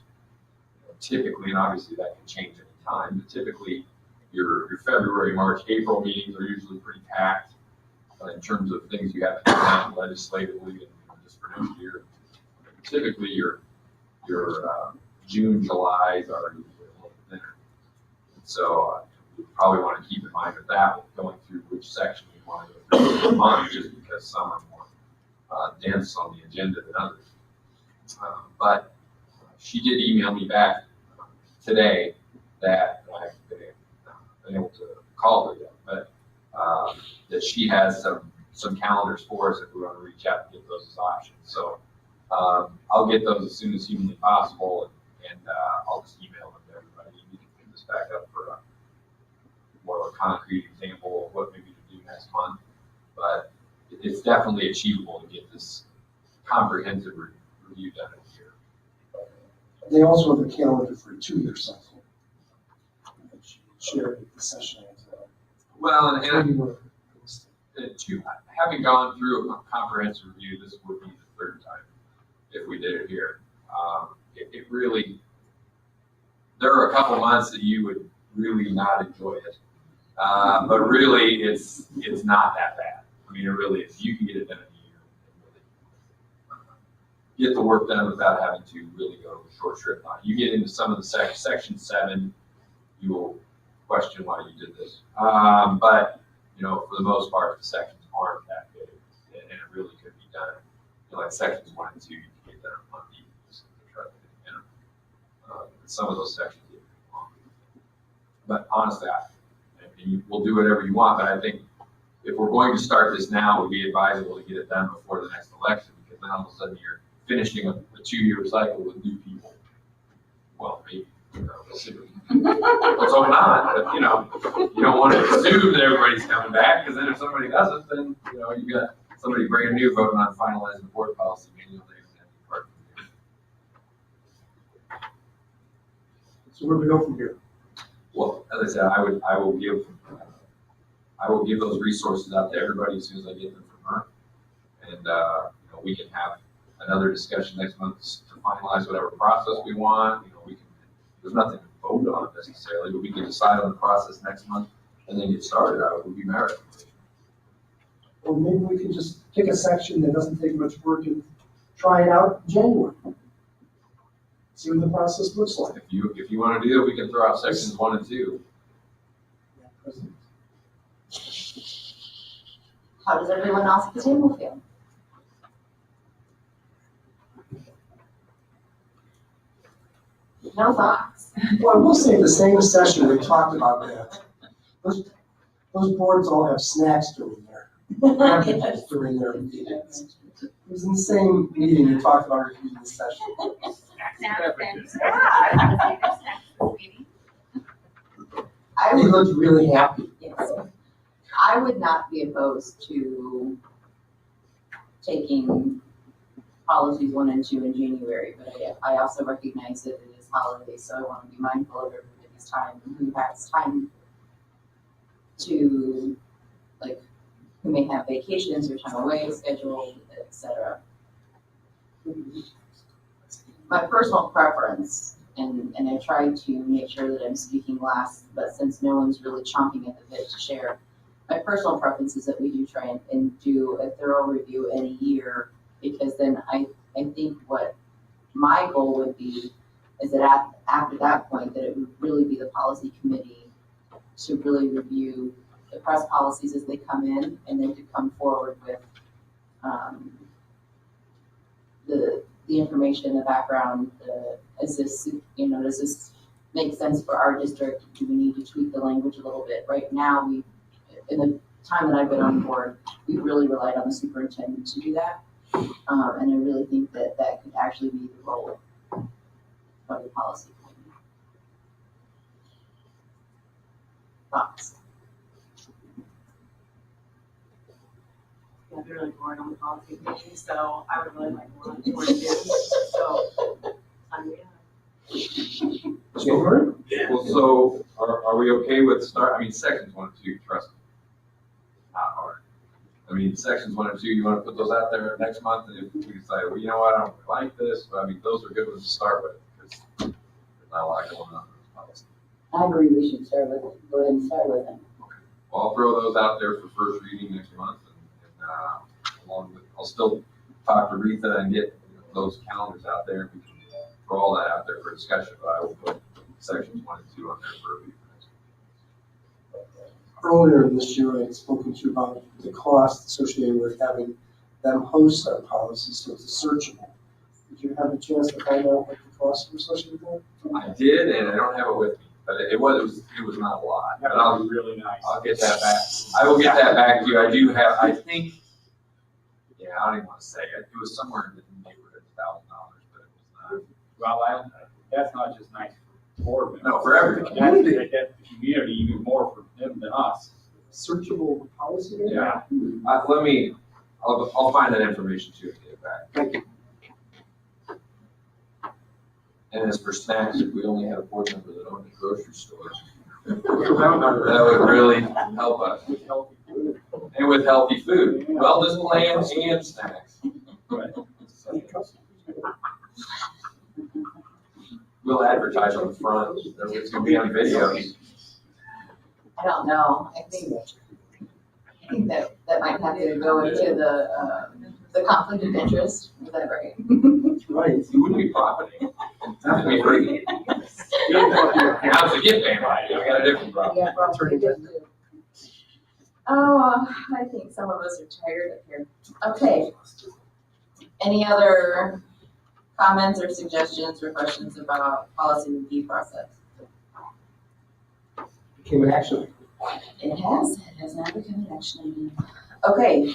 Typically, and obviously that can change any time, but typically your February, March, April meetings are usually pretty packed in terms of things you have to do legislatively and just for next year. Typically your June, Julys are usually a little thinner. So you probably want to keep in mind with that, going through which section you want to go through the month, just because some are more dense on the agenda than others. But she did email me back today that I haven't been able to call her yet, but that she has some calendars for us if we want to reach out and get those as options. So I'll get those as soon as humanly possible, and I'll just email them to everybody. You can pick this back up for more of a concrete example of what maybe to do next month. But it's definitely achievable to get this comprehensive review done in a year. They also have a calendar for a 2-year cycle. Shared the session. Well, and having gone through a comprehensive review, this would be the third time if we did it here. It really, there are a couple months that you would really not enjoy it, but really it's not that bad. I mean, it really is. You can get it done in a year and really get the work done without having to really go to a short trip on it. You get into some of the section 7, you will question why you did this. But for the most part, the sections aren't that big, and it really could be done. Like sections 1 and 2, you can get done in 1 meeting. Some of those sections get long. But honestly, we'll do whatever you want. But I think if we're going to start this now, it would be advisable to get it done before the next election, because then all of a sudden you're finishing a 2-year cycle with new people. Well, maybe. We'll see. Let's hope not. But, you don't want to assume that everybody's coming back, because then if somebody doesn't, then you've got somebody brand new voting on finalizing the board policy manual. So where do we go from here? Well, as I said, I will give those resources out to everybody as soon as I get them from her, and we can have another discussion next month to finalize whatever process we want. There's nothing to vote on necessarily, but we can decide on the process next month and then get started. I would be married. Or maybe we can just pick a section that doesn't take much work and try it out in January. See what the process looks like. If you want to do it, we can throw out sections 1 and 2. How does everyone else at the table feel? No thoughts? Well, I will say the same session we talked about that. those boards all have snacks during their, beverages during their meetings. It was in the same meeting you talked about reviewing the session. He looked really happy. Yes. I would not be opposed to taking policies 1 and 2 in January, but I also recognize that it is holiday, so I want to be mindful of everybody's time and who has time to, like, who may have vacations or time away scheduled, etc. My personal preference, and I try to make sure that I'm speaking last, but since no one's really chomping at the bit to share, my personal preference is that we do try and do a thorough review in a year, because then I think what my goal would be is that after that point, that it would really be the policy committee to really review the press policies as they come in, and then to come forward with the information, the background, does this make sense for our district? Do we need to tweak the language a little bit? Right now, in the time that I've been on board, we've really relied on the superintendent to do that. And I really think that that could actually be the role of the policy committee. Thoughts? Yeah, I'd be really bored on the policy committee, so I would really like to run towards you, so, January? Well, so are we okay with sections 1 and 2, trust me, not hard. I mean, sections 1 and 2, you want to put those out there next month, and if we decide, well, you know what, I don't really like this, but I mean, those are good ones to start with, because there's not a lot going on in this policy. I agree, we should go ahead and start with them. Well, I'll throw those out there for first reading next month, and along with, I'll still talk to Rita and get those calendars out there. We can throw all that out there for discussion, but I will put sections 1 and 2 on there for review. Earlier this year, I had spoken to you about the cost associated with having them host our policies, so it's searchable. Did you have a chance to find out what the costs were associated with that? I did, and I don't have it with me, but it was not a lot. That But would be really nice. I'll get that back. I will get that back to you. I do have, I think, I don't even want to say it. It was somewhere in the neighborhood of $1,000, but it was not. Well, that's not just nice for board members. No, for everybody. That's the community, even more for them than us. Searchable policy? Yeah. I'll find that information too and get it back. Thank you. And as for snacks, if we only had a board member that owned a grocery store, that would really help us. And with healthy food, wellness plans and snacks. We'll advertise on the front, it's gonna be on videos. I don't know. I think that might have to go into the conflict of interest. Is that right? Right. You wouldn't be profiting. That'd be free. Now it's a gift payment, I got a different problem. Oh, I think some of us are tired up here. Okay. Any other comments or suggestions or questions about policy review process? Became an action. It has now become an action item. Okay,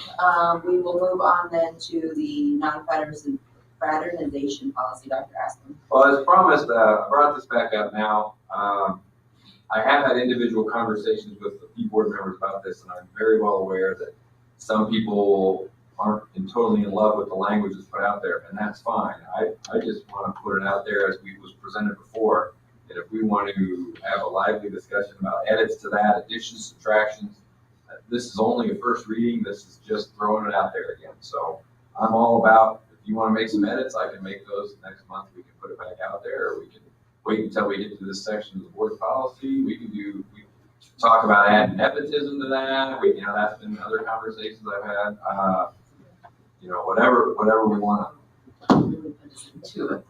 we will move on then to the non-fraternization policy, Dr. Asplin. Well, as promised, I brought this back up now. I have had individual conversations with a few board members about this, and I'm very well aware that some people aren't totally in love with the language that's put out there, and that's fine. I just want to put it out there as was presented before, that if we want to have a lively discussion about edits to that, additions, subtractions, this is only a first reading. This is just throwing it out there again. So I'm all about, if you want to make some edits, I can make those next month. We can put it back out there, or we can wait until we get to this section of the board policy. We can talk about adding nepotism to that. That's been other conversations I've had. Whatever we want to.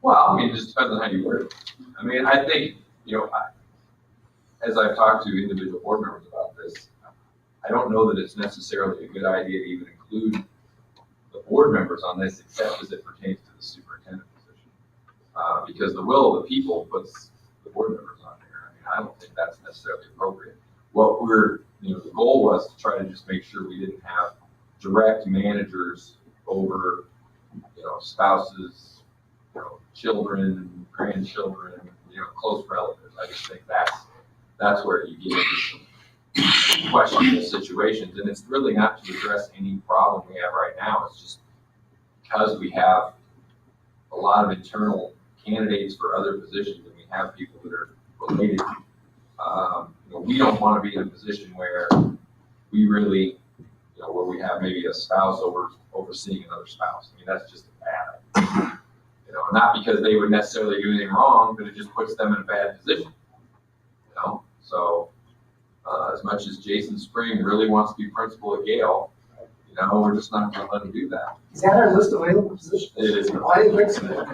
Well, it just depends on how you word it. I think, as I've talked to individual board members about this, I don't know that it's necessarily a good idea to even include the board members on this, except as it pertains to the superintendent position. Because the will of the people puts the board members on there. I don't think that's necessarily appropriate. what the goal was to try to just make sure we didn't have direct managers over, spouses, children, grandchildren, close relatives. I just think that's where you get into some questionable situations, and it's really not to address any problem we have right now. It's just because we have a lot of internal candidates for other positions, and we have people that are related. We don't want to be in a position where we really, where we have maybe a spouse overseeing another spouse. I mean, that's just bad. Not because they would necessarily do anything wrong, but it just puts them in a bad position. So as much as Jason Spring really wants to be principal at Gale, we're just not going to let him do that. Is that our list of available positions? It is. I didn't think so.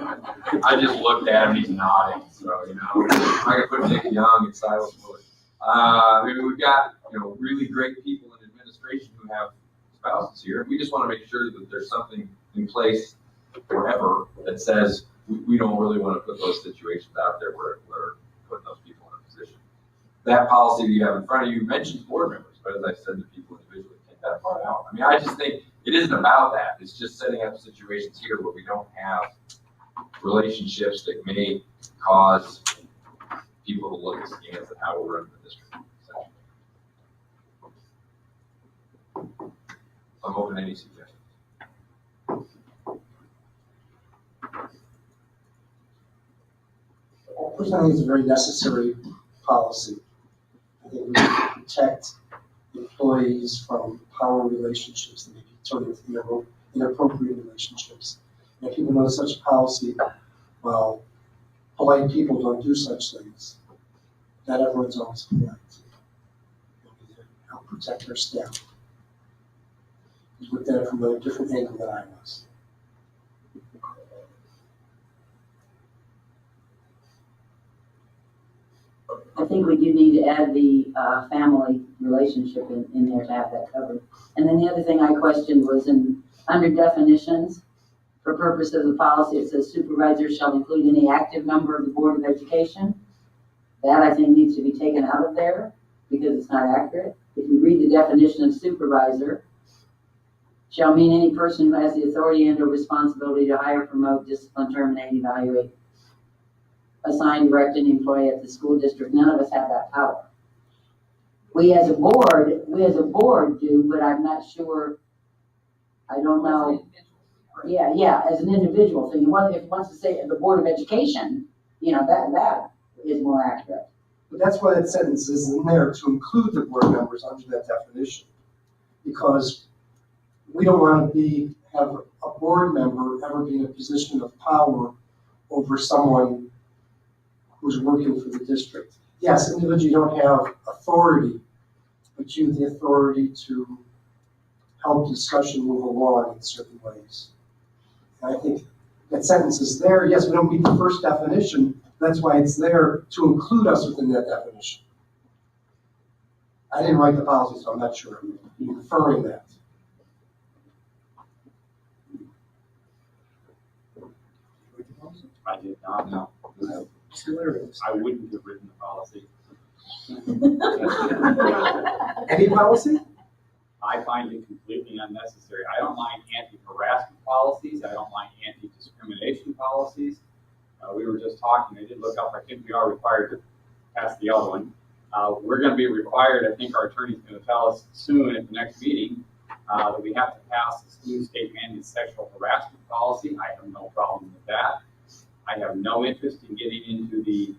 I just looked at him, he's nodding, so, I can put Nick Young and Silas Willard. We've got, really great people in administration who have spouses here. We just want to make sure that there's something in place forever that says we don't really want to put those situations out there where we're putting those people in a position. That policy that you have in front of you mentions board members, but as I said to people individually, take that part out. I mean, I just think it isn't about that. It's just setting up situations here where we don't have relationships that may cause people to look askance at how we're running the district. I'm open to any suggestions. Personally, I think it's a very necessary policy. I think we protect employees from power relationships that may be sort of inappropriate relationships. And if people know such a policy, well, polite people don't do such things. Not everyone's always polite. We help protect our staff. He looked at it from a different angle than I was. I think we do need to add the family relationship in there to have that covered. And then the other thing I questioned was under definitions, for purpose of the policy, it says supervisors shall include any active member of the Board of Education. That I think needs to be taken out of there because it's not accurate. If you read the definition of supervisor, shall mean any person who has the authority and or responsibility to hire, promote, discipline, terminate, evaluate, assign, direct an employee at the school district. None of us have that power. We as a board do, but I'm not sure, I don't know. Yeah, as an individual thing. If it wants to say the Board of Education, that is more accurate. But that's why that sentence is in there, to include the board members under that definition. Because we don't want to have a board member ever be in a position of power over someone who's working for the district. Yes, individually you don't have authority, but you have the authority to help discussion move along in certain ways. And I think that sentence is there. Yes, we don't meet the first definition. That's why it's there to include us within that definition. I didn't write the policy, so I'm not sure. I'm inferring that. I did not know. I wouldn't have written the policy. Any policy? I find it completely unnecessary. I don't mind anti-harassment policies. I don't mind anti-discrimination policies. We were just talking, I did look up, I think we are required to pass the other one. We're going to be required, I think our attorney's going to tell us soon at the next meeting, that we have to pass this new state mandated sexual harassment policy. I have no problem with that. I have no interest in getting into the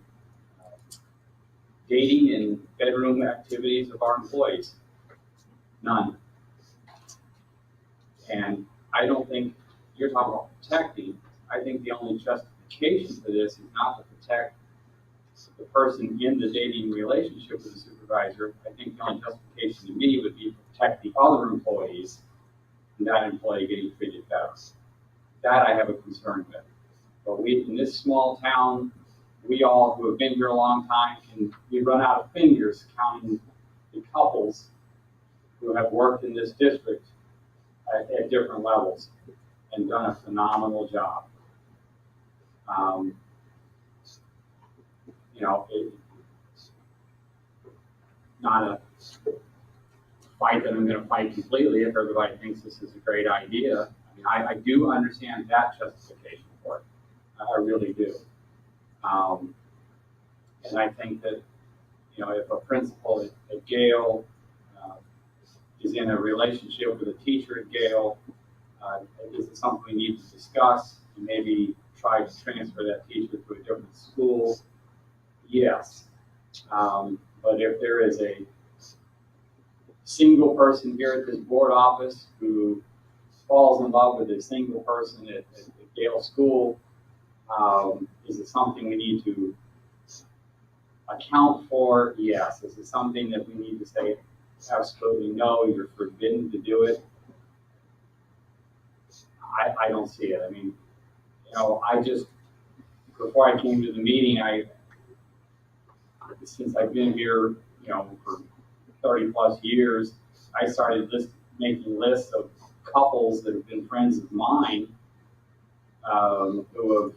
dating and bedroom activities of our employees. None. And I don't think, you're talking about protecting, I think the only justification for this is not to protect the person in the dating relationship with the supervisor. I think the only justification to me would be to protect the other employees and that employee getting treated better. That I have a concern with. But in this small town, we all who have been here a long time, we run out of fingers counting the couples who have worked in this district at different levels and done a phenomenal job. not a fight that I'm gonna fight completely if everybody thinks this is a great idea. I mean, I do understand that justification for it. I really do. And I think that, you know, if a principal at Gale is in a relationship with a teacher at Gale, this is something we need to discuss and maybe try to transfer that teacher to a different school. Yes. But if there is a single person here at this board office who falls in love with a single person at Gale School, is it something we need to account for? Yes. Is it something that we need to say absolutely no, you're forbidden to do it? I don't see it. I mean, you know, before I came to the meeting, since I've been here, you know, for 30 plus years, I started making lists of couples that have been friends of mine who have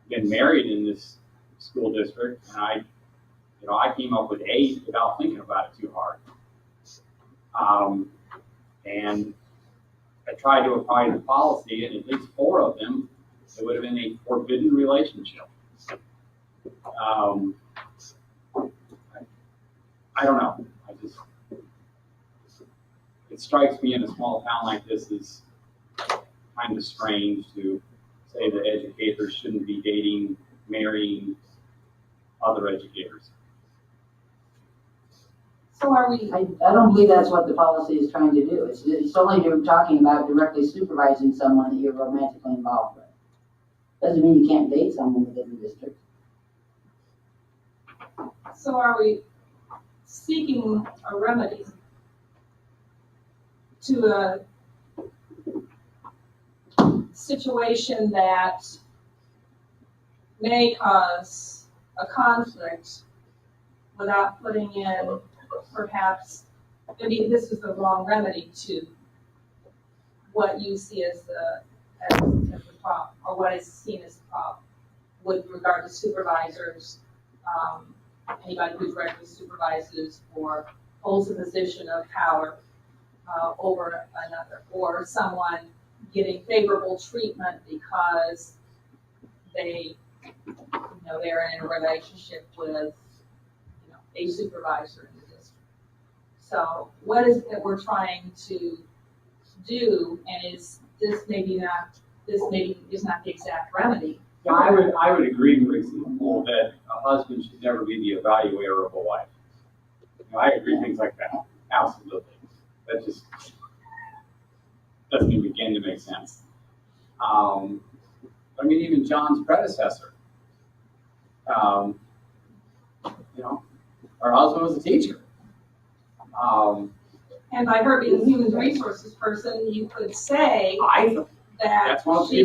been married in this school district, and I came up with 8 without thinking about it too hard. And I tried to apply the policy, and at least 4 of them, it would have been a forbidden relationship. I don't know. It strikes me in a small town like this as kind of strange to say that educators shouldn't be dating, marrying other educators. So are we, I don't believe that's what the policy is trying to do. It's only talking about directly supervising someone that you're romantically involved with. Doesn't mean you can't date someone within the district. so are we seeking a remedy to a situation that may cause a conflict without putting in perhaps, maybe this is the wrong remedy to what you see as the problem, or what is seen as the problem with regard to supervisors, anybody who directly supervises or holds a position of power over another, or someone getting favorable treatment because they, they're in a relationship with, a supervisor in the district. So what is it that we're trying to do, and is this maybe is not the exact remedy? Yeah, I would agree, for example, that a husband should never be the evaluator of a wife. I agree, things like that, absolutely. That just doesn't even begin to make sense. I mean, even John's predecessor, her husband was a teacher. And by her being a human resources person, you could say that she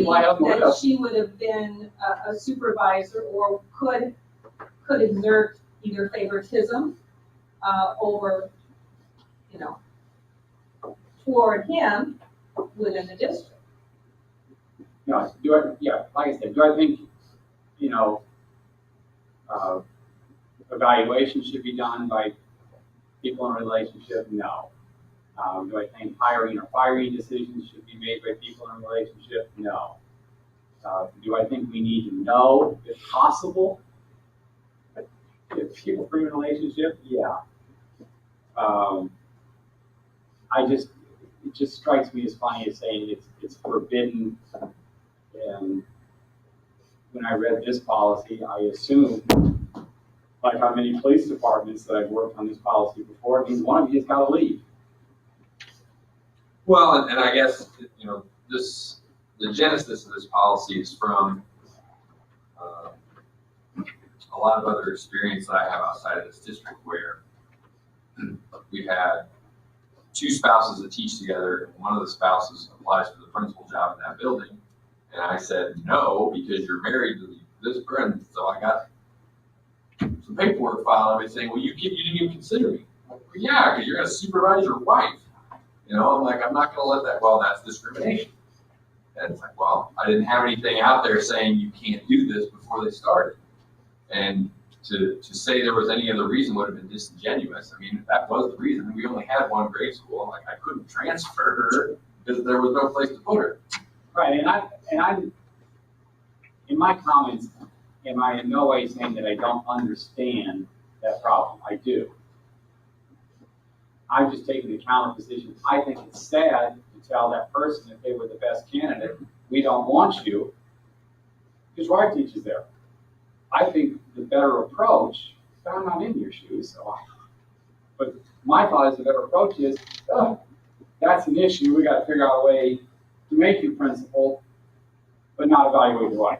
would have been a supervisor, or could exert either favoritism over, toward him within the district. Like I said, do I think, evaluation should be done by people in a relationship? No. Do I think hiring or firing decisions should be made by people in a relationship? No. Do I think we need to know, if possible, if people are in a relationship? Yeah. It just strikes me as funny as saying it's forbidden. And when I read this policy, I assumed, like how many police departments that I've worked on this policy before, it means one of you has got to leave. Well, and I guess, the genesis of this policy is from a lot of other experience that I have outside of this district, where we've had 2 spouses that teach together, and one of the spouses applies for the principal job in that building. And I said, no, because you're married to this friend. So I got some paperwork filed, and saying, well, you didn't even consider me. I'm like, well, yeah, because you're going to supervise your wife. I'm like, I'm not going to let that, well, that's discrimination. And it's like, well, I didn't have anything out there saying you can't do this before they started. And to say there was any other reason would have been disingenuous. I mean, if that was the reason, we only had one grade school, like I couldn't transfer her because there was no place to put her. Right, and I'm, in my comments, am I in no way saying that I don't understand that problem? I do. I've just taken the counter position. I think it's sad to tell that person if they were the best candidate, we don't want you, because our teacher's there. I think the better approach, but I'm not in your shoes, so but my thought is the better approach is, oh, that's an issue. We got to figure out a way to make you principal, but not evaluate your wife.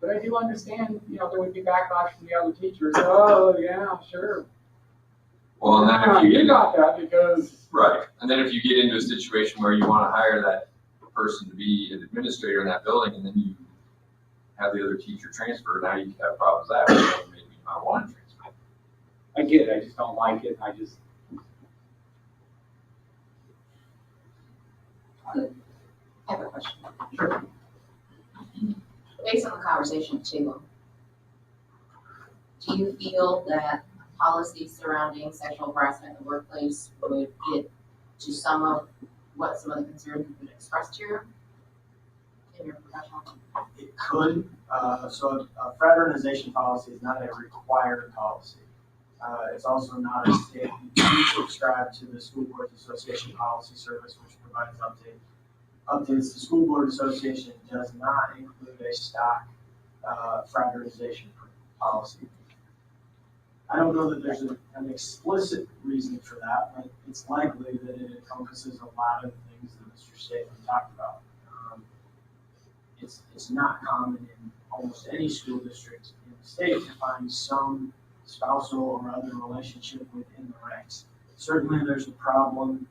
But I do understand, there would be backlash from the other teachers. Oh, yeah, sure. Well, and then if you get got that because right, and then if you get into a situation where you want to hire that person to be an administrator in that building, and then you have the other teacher transfer, now you have problems with that. So maybe you might want to transfer. I get it. I just don't like it. I have a question. Sure. Based on the conversation too, do you feel that policies surrounding sexual harassment in the workplace would get to some of what some of the concerns have been expressed here in your professional? It could, so a fraternization policy is not a required policy. It's also not a state, you do subscribe to the School Boards Association Policy Service, which provides updates. The School Board Association does not include a stock fraternization policy. I don't know that there's an explicit reason for that, but it's likely that it encompasses a lot of things that Mr. Statham talked about. It's not common in almost any school district in the state to find some spousal or other relationship within the ranks. Certainly there's a problem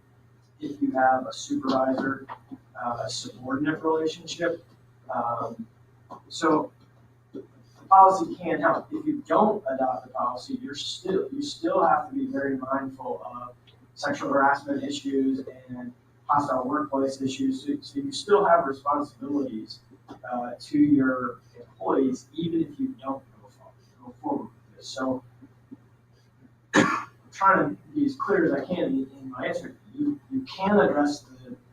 if you have a supervisor, a subordinate relationship. So the policy can help. If you don't adopt the policy, you still have to be very mindful of sexual harassment issues and hostile workplace issues. So you still have responsibilities to your employees, even if you don't go forward with this. So I'm trying to be as clear as I can in my answer. You can address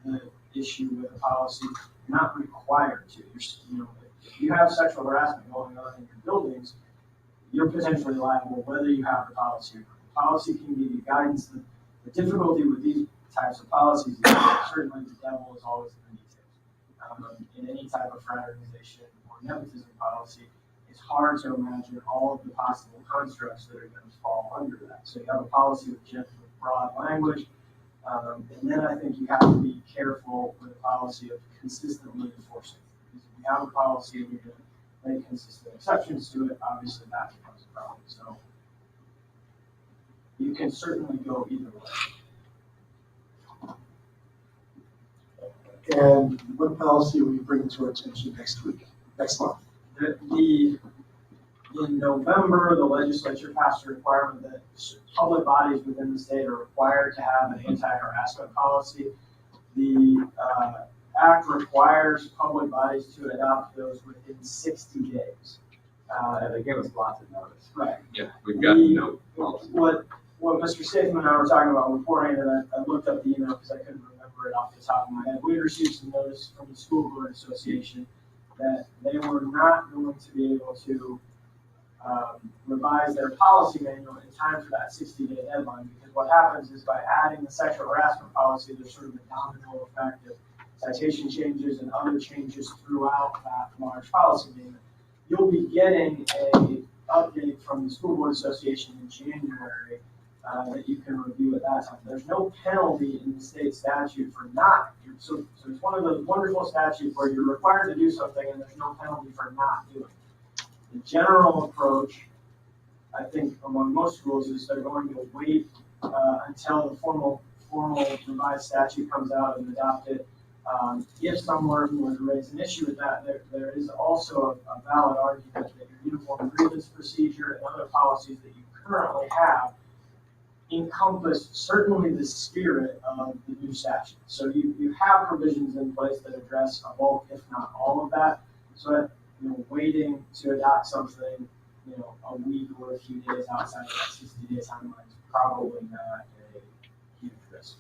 the issue with a policy, you're not required to. If you have sexual harassment going on in your buildings, you're potentially liable whether you have the policy or not. The policy can give you guidance. The difficulty with these types of policies is that certainly the devil is always in the details. In any type of fraternization or nepotism policy, it's hard to imagine all of the possible constructs that are going to fall under that. So you have a policy with broad language, and then I think you have to be careful with a policy of consistently enforcing it. Because if you have a policy and you're going to make consistent exceptions to it, obviously that becomes a problem. So you can certainly go either way. And what policy will you bring to our attention next month? In November, the legislature passed a requirement that public bodies within the state are required to have an anti-harassment policy. The act requires public bodies to adopt those within 60 days. They give us lots of notice. Right. Yeah, we've got no policy. What Mr. Statham and I were talking about beforehand, and I looked up the email because I couldn't remember it off the top of my head. We received some notice from the School Board Association that they were not going to be able to revise their policy manual in time for that 60-day deadline, because what happens is by adding the sexual harassment policy, there's sort of a domino effect of citation changes and other changes throughout that large policy manual. You'll be getting a update from the School Board Association in January that you can review at that time. There's no penalty in the state statute for not. So it's one of those wonderful statutes where you're required to do something and there's no penalty for not doing it. The general approach, I think, among most schools is they're going to wait until the formal revised statute comes out and adopt it. If someone were to raise an issue with that, there is also a valid argument that your uniform grievance procedure and other policies that you currently have encompass certainly the spirit of the new statute. So you have provisions in place that address a bulk, if not all of that. So waiting to adopt something you know, a week or a few days outside of that 60-day timeline is probably not a huge risk.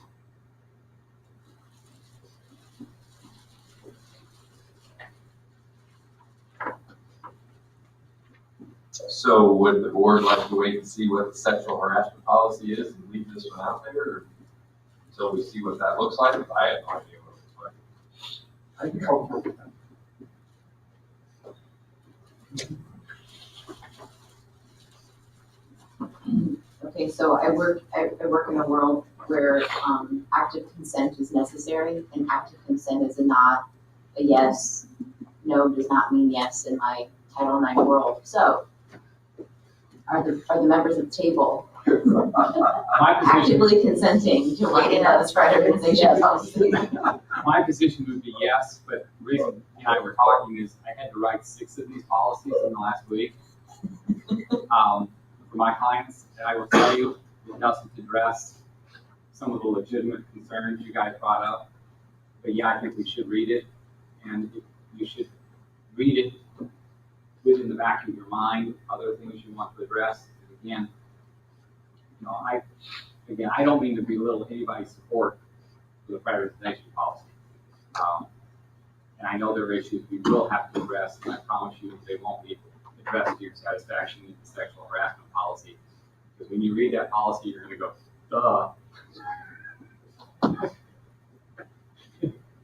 So would the board like to wait and see what the sexual harassment policy is and leave this one out there, or until we see what that looks like? I have no idea what it looks like. I'd be comfortable with that. Okay, so I work in a world where, active consent is necessary, and active consent is not a yes. No does not mean yes in my Title IX world. So, are the members of the table actively consenting to looking at this pride organization policy? My position would be yes, but the reason you and I were talking is I had to write 6 of these policies in the last week for my clients, and I will tell you, it doesn't address some of the legitimate concerns you guys brought up. But yeah, I think we should read it, and you should read it within the back of your mind, other things you want to address. And again, you know, I don't mean to belittle anybody's support for the prioritization policy. And I know there are issues we will have to address, and I promise you they won't be addressed to your satisfaction in the sexual harassment policy. Because when you read that policy, you're going to go, duh.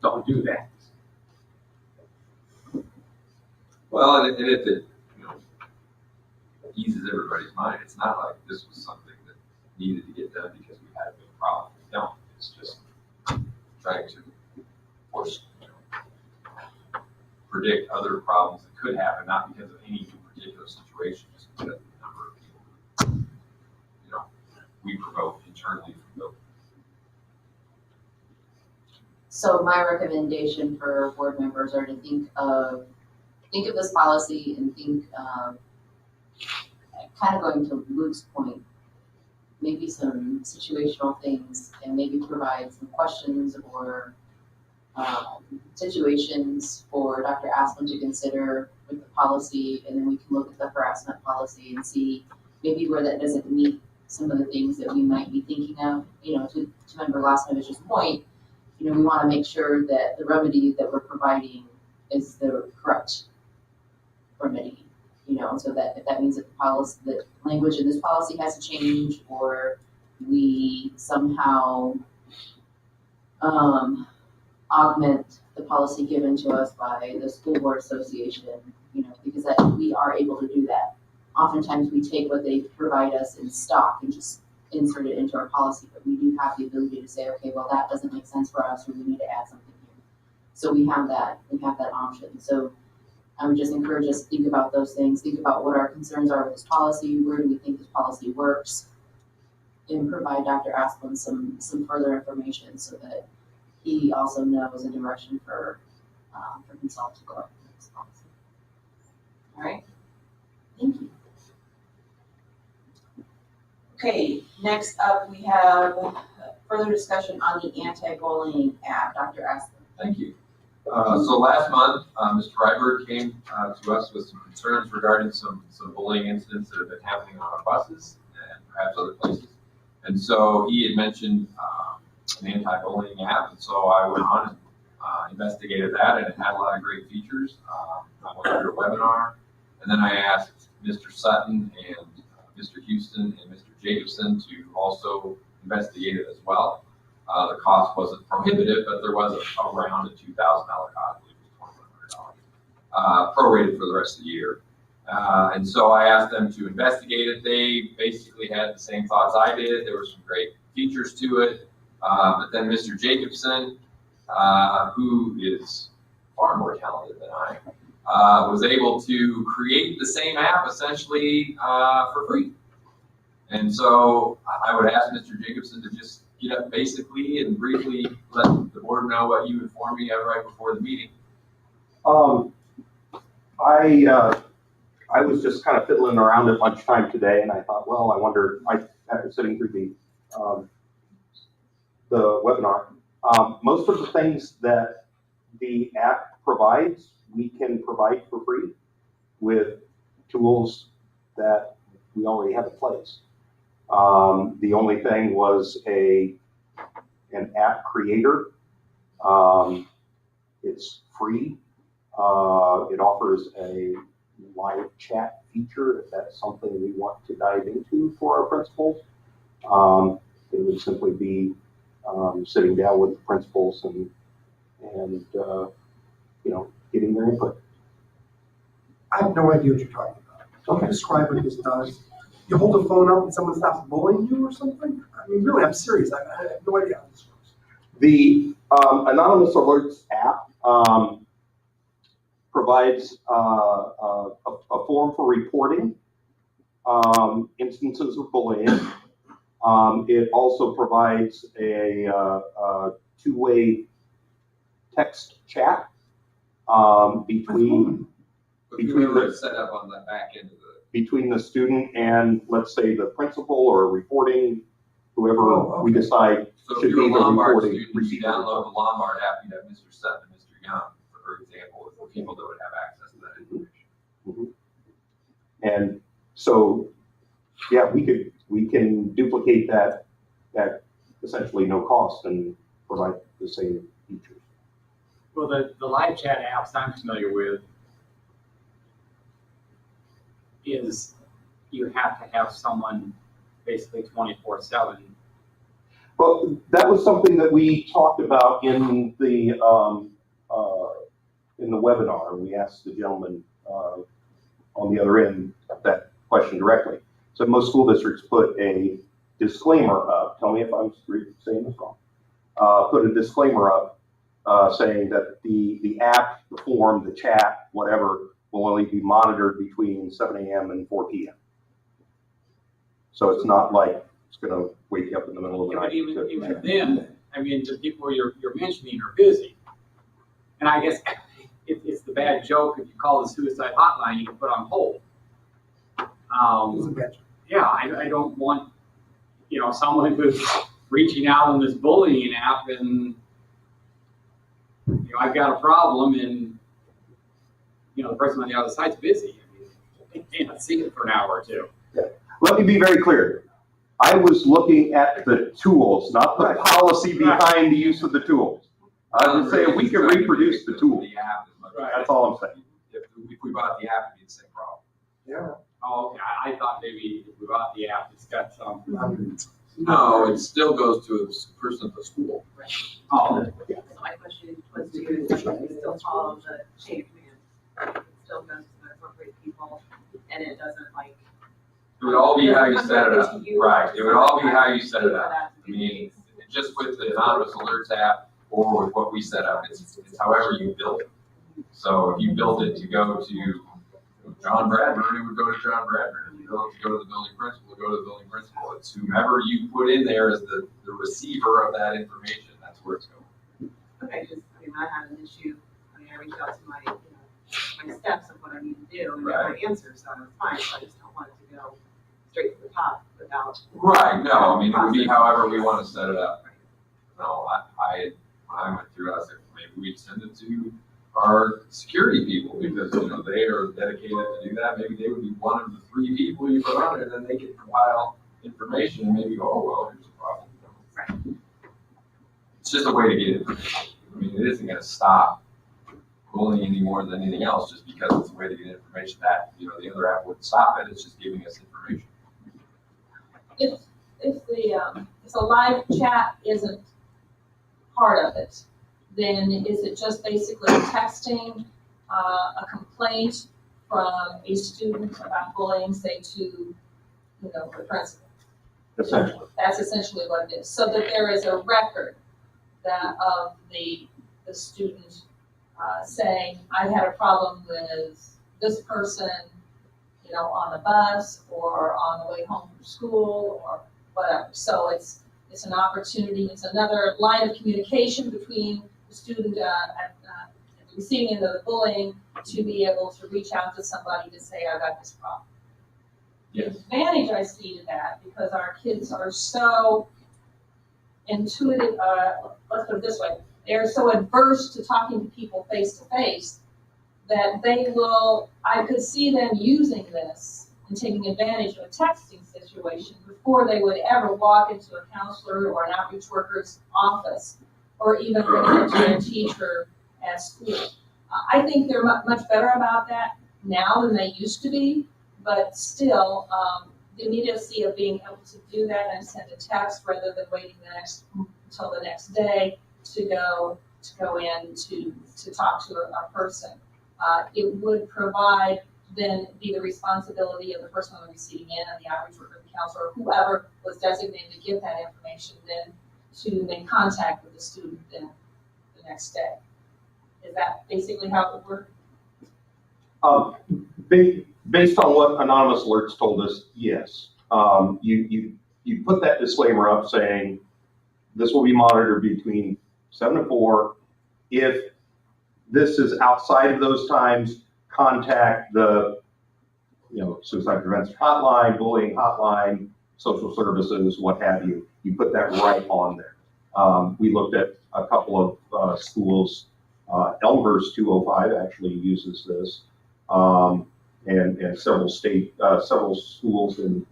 Don't do that. Well, and if it, you know, eases everybody's mind, it's not like this was something that needed to get done because we had a big problem. We don't. It's just trying to force, you know, predict other problems that could happen, not because of any particular situation, just because of the number of people, you know, we promote internally from the. So my recommendation for board members are to think of this policy and think of, kind of going to Luke's point, maybe some situational things and maybe provide some questions or situations for Dr. Asplund to consider with the policy, and then we can look at the harassment policy and see maybe where that doesn't meet some of the things that we might be thinking of. You know, to Member Lasnovich's point, you know, we want to make sure that the remedy that we're providing is the correct remedy, you know, so that if that means that the policy, the language in this policy has to change, or we somehow augment the policy given to us by the school board association, you know, because that we are able to do that. Oftentimes we take what they provide us in stock and just insert it into our policy, but we do have the ability to say, okay, well, that doesn't make sense for us, or we need to add something here. So we have that option. So I would just encourage us to think about those things, think about what our concerns are with this policy, where do we think this policy works, and provide Dr. Asplund some further information so that he also knows a direction for himself to go with this policy. All right, thank you. Okay, next up we have further discussion on the anti-bullying app. Dr. Asplund. Thank you. So last month, Mr. Ryberg came to us with some concerns regarding some bullying incidents that have been happening on our buses and perhaps other places. And so he had mentioned an anti-bullying app, and so I went on and investigated that, and it had a lot of great features. I went through a webinar, and then I asked Mr. Sutton and Mr. Houston and Mr. Jacobson to also investigate it as well. The cost wasn't prohibitive, but there was around a $2,000 cost, I believe it was $2,100, prorated for the rest of the year. And so I asked them to investigate it. They basically had the same thoughts I did. There were some great features to it. But then Mr. Jacobson, who is far more talented than I am, was able to create the same app essentially for free. And so I would ask Mr. Jacobson to just get up basically and briefly let the board know what you informed me of right before the meeting. I was just kind of fiddling around at lunchtime today, and I thought, well, I wonder, after sitting through the webinar, most of the things that the app provides, we can provide for free with tools that we already have in place. The only thing was an app creator. It's free. It offers a live chat feature if that's something we want to dive into for our principals. It would simply be sitting down with the principals and getting their input. I have no idea what you're talking about. Can you describe what this does? You hold the phone up and someone stops bullying you or something? I mean, really, I'm serious. I have no idea how this works. The Anonymous Alerts app provides a form for reporting instances of bullying. It also provides a two-way text chat between Whoever is set up on the back end of between the student and, let's say, the principal or reporting, whoever we decide So if should you're be a the Lombard reporting student, you receiver. download the Lombard app, you have Mr. Sutton and Mr. Young, for example, for people that would have access to that information. And so, yeah, we can duplicate that at essentially no cost and provide the same features. Well, the live chat apps I'm familiar with is you have to have someone basically 24/7. Well, that was something that we talked about in the webinar. We asked the gentleman on the other end of that question directly. So most school districts put a disclaimer up. Tell me if I'm saying this wrong. Put a disclaimer up saying that the app, the form, the chat, whatever, will only be monitored between 7 a.m. and 4 p.m. So it's not like it's going to wake you up in the middle of the Yeah, night. but even then, I mean, the people you're mentioning are busy. And I guess it's the bad joke, if you call the suicide hotline, you can put on hold. Yeah, I don't want, someone who's reaching out on this bullying app and, I've got a problem and, the person on the other side's busy. I mean, they can't see it for an hour or two. Let me be very clear. I was looking at the tools, not the policy behind the use of the tools. I would say we can reproduce the tool. The app is much better. That's all I'm saying. If we bought the app, it'd be the same problem. Yeah. Oh, okay, I thought maybe if we bought the app, it's got some. No, it still goes to a person at the school. Oh, So my question was to you, is you still follow the chain of command? It still goes to the appropriate people and it doesn't like. It would all be how you set it up. To you. Right, it would all be how you set it up. I mean, just with the Anonymous Alerts app or with what we set up, it's however you build it. So if you build it to go to John Bradburn, it would go to John Bradburn. If you build it to go to the building principal, it would go to the building principal. It's whomever you put in there as the receiver of that information, that's where it's going. Okay, I had an issue, I reached out to my, my steps of what I need to do and got my answer, so it's fine, so I just don't want it to go straight to the top without. Right, no, I mean, it would be however we want to set it up. No, when I went through, I said, maybe we'd send it to our security people because, they are dedicated to do that. Maybe they would be one of the 3 people you put on it, and then they could compile information and maybe go, oh, well, here's a problem. Right. It's just a way to get information. I mean, it isn't going to stop bullying any more than anything else just because it's a way to get information that, the other app wouldn't stop it. It's just giving us information. If the live chat isn't part of it, then is it just basically texting a complaint from a student about bullying, say to, the principal? Essentially. That's essentially what it is, so that there is a record of the student saying, I had a problem with this person, on the bus or on the way home from school or whatever. So it's an opportunity, it's another line of communication between the student at the receiving end of the bullying to be able to reach out to somebody to say, I got this problem. Yes. The advantage I see to that, because our kids are so intuitive, let's put it this way, they're so adverse to talking to people face to face that I could see them using this and taking advantage of a texting situation before they would ever walk into a counselor or an outreach worker's office, or even run into their teacher at school. I think they're much better about that now than they used to be, but still, the immediacy of being able to do that and send a text rather than waiting until the next day to go in to talk to a person. It would provide, then be the responsibility of the person on the receiving end and the outreach worker, the counselor, or whoever was designated to give that information, then to make contact with the student then the next day. Is that basically how it would work? Based on what Anonymous Alerts told us, yes. You put that disclaimer up saying this will be monitored between 7 and 4. If this is outside of those times, contact the suicide prevention hotline, bullying hotline, social services, what have you. You put that right on there. We looked at a couple of schools. Elmhurst 205 actually uses this, and several schools in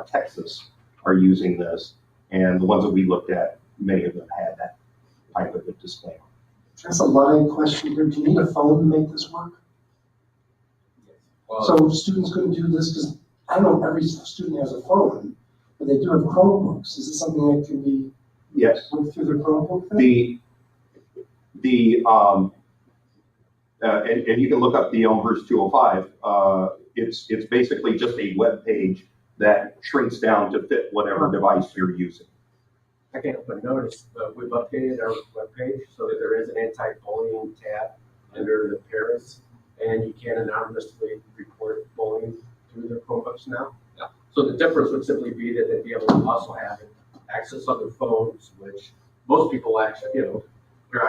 Texas are using this. And the ones that we looked at, many of them had that type of a disclaimer. That's a line question here. Do you need a phone to make this work? So students couldn't do this because I know every student has a phone, but they do have Chromebooks. Is this something that can be worked through the Chromebook thing? And you can look up the Elmhurst 205. It's basically just a web page that shrinks down to fit whatever device you're using. I can't help but notice, we've updated our webpage so that there is an anti-bullying tab under the parents, and you can anonymously report bullying through their Chromebooks now. Yeah. So the difference would simply be that they'd be able to also have access on their phones, which most people actually, here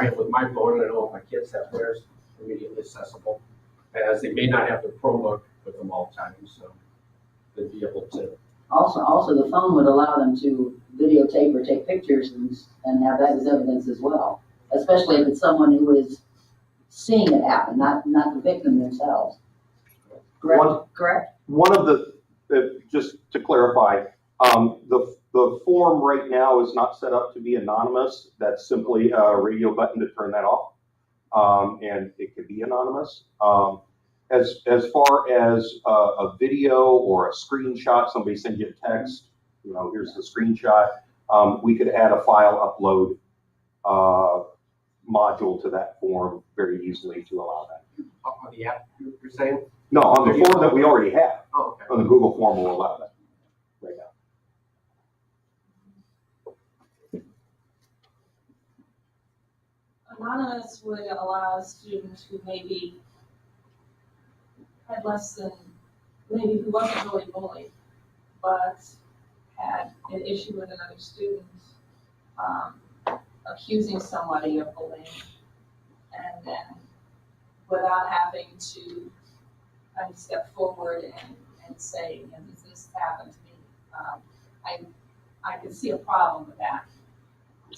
I am with my phone, and I know if my kids have theirs immediately accessible, as they may not have their Chromebook with them all the time, so they'd be able to. Also, the phone would allow them to videotape or take pictures and have that as evidence as well, especially if it's someone who is seeing it happen, not the victim themselves. Correct? One of just to clarify, the form right now is not set up to be anonymous. That's simply a radio button to turn that off, and it could be anonymous. As far as a video or a screenshot, somebody sends you a text, here's the screenshot, we could add a file upload module to that form very easily to allow that. On the app, you're saying? No, on the form that we already have. Oh, okay. On the Google form will allow that right now. Anonymous would allow students who maybe had who wasn't really bullied, but had an issue with another student, accusing somebody of bullying, and then without having to step forward and say, this happened to me. I can see a problem with that.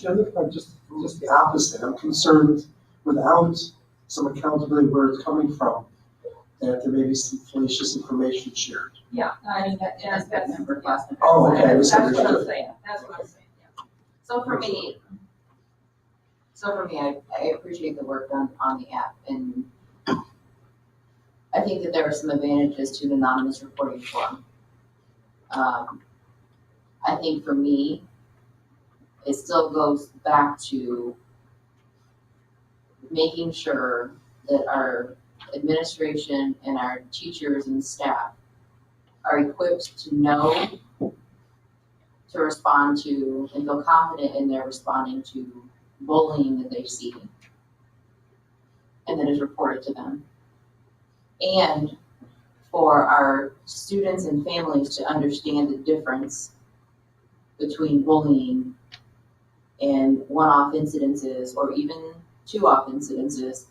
The other part, just the opposite. I'm concerned without some accountability where it's coming from, that there may be some fallacious information shared. Yeah, I mean, that's member class. Oh, okay. That's what I'm saying. That's what I'm saying. Yeah. So for me, I appreciate the work done on the app, and I think that there are some advantages to an anonymous reporting form. I think for me, it still goes back to making sure that our administration and our teachers and staff are equipped to know, to respond to, and feel confident in their responding to bullying that they see and that is reported to them. And for our students and families to understand the difference between bullying and one-off incidences or even two-off incidences,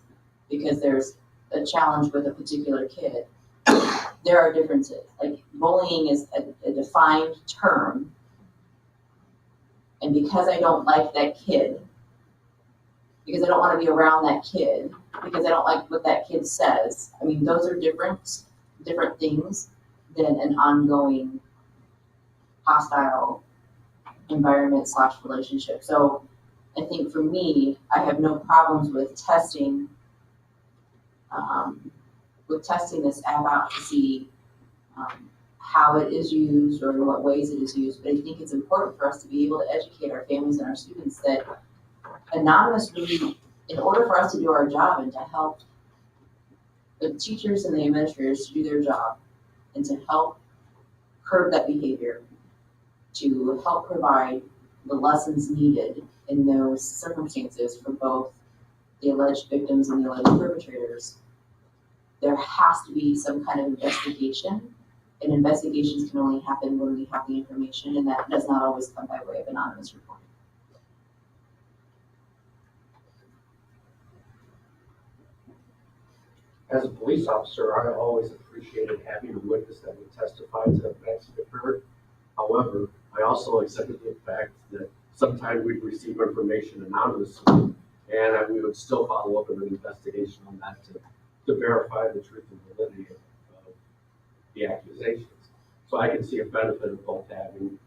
because there's a challenge with a particular kid. There are differences. Like, bullying is a defined term, and because I don't like that kid, because I don't want to be around that kid, because I don't like what that kid says, I mean, those are different things, than an ongoing hostile environment / relationship. So I think for me, I have no problems with testing this app out to see how it is used or in what ways it is used. But I think it's important for us to be able to educate our families and our students that Anonymous really, in order for us to do our job and to help the teachers and the administrators to do their job and to help curb that behavior, to help provide the lessons needed in those circumstances for both the alleged victims and the alleged perpetrators, there has to be some kind of investigation. And investigations can only happen when we have the information, and that does not always come by way of anonymous reporting. As a police officer, I always appreciated having a witness that would testify to events that occurred. However, I also accepted the fact that sometimes we'd receive information anonymously, and we would still follow up with an investigation on that to verify the truth and validity of the accusations. So I can see a benefit of both having,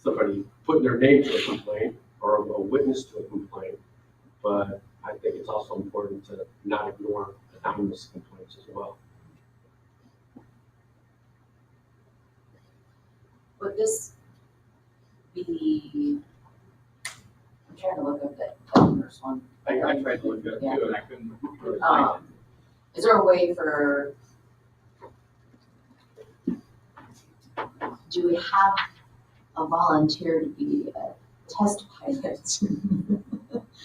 somebody putting their name to a complaint or a witness to a complaint, but I think it's also important to not ignore anonymous complaints as well. Would this be, I'm trying to look up that first one. I tried to look it up too, and I couldn't really find it. Is there a way for, do we have a volunteer to be a test pilot?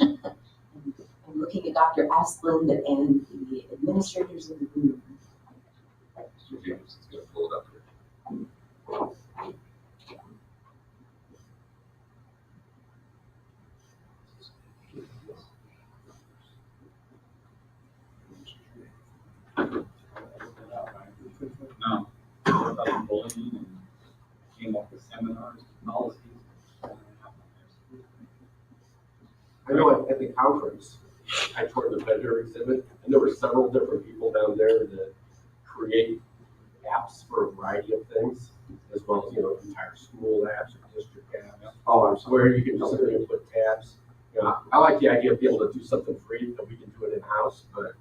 I'm looking at Dr. Asplund and the administrators in the room. Mr. James is gonna pull it up here. No, about bullying and came up with seminars, policies. I know at the conference, I toured the vendor exhibit, and there were several different people down there that create apps for a variety of things, as well as, entire school apps or district apps. Oh, I'm sorry. Where you can just simply input tabs. I like the idea of being able to do something free, that we can do it in-house, but,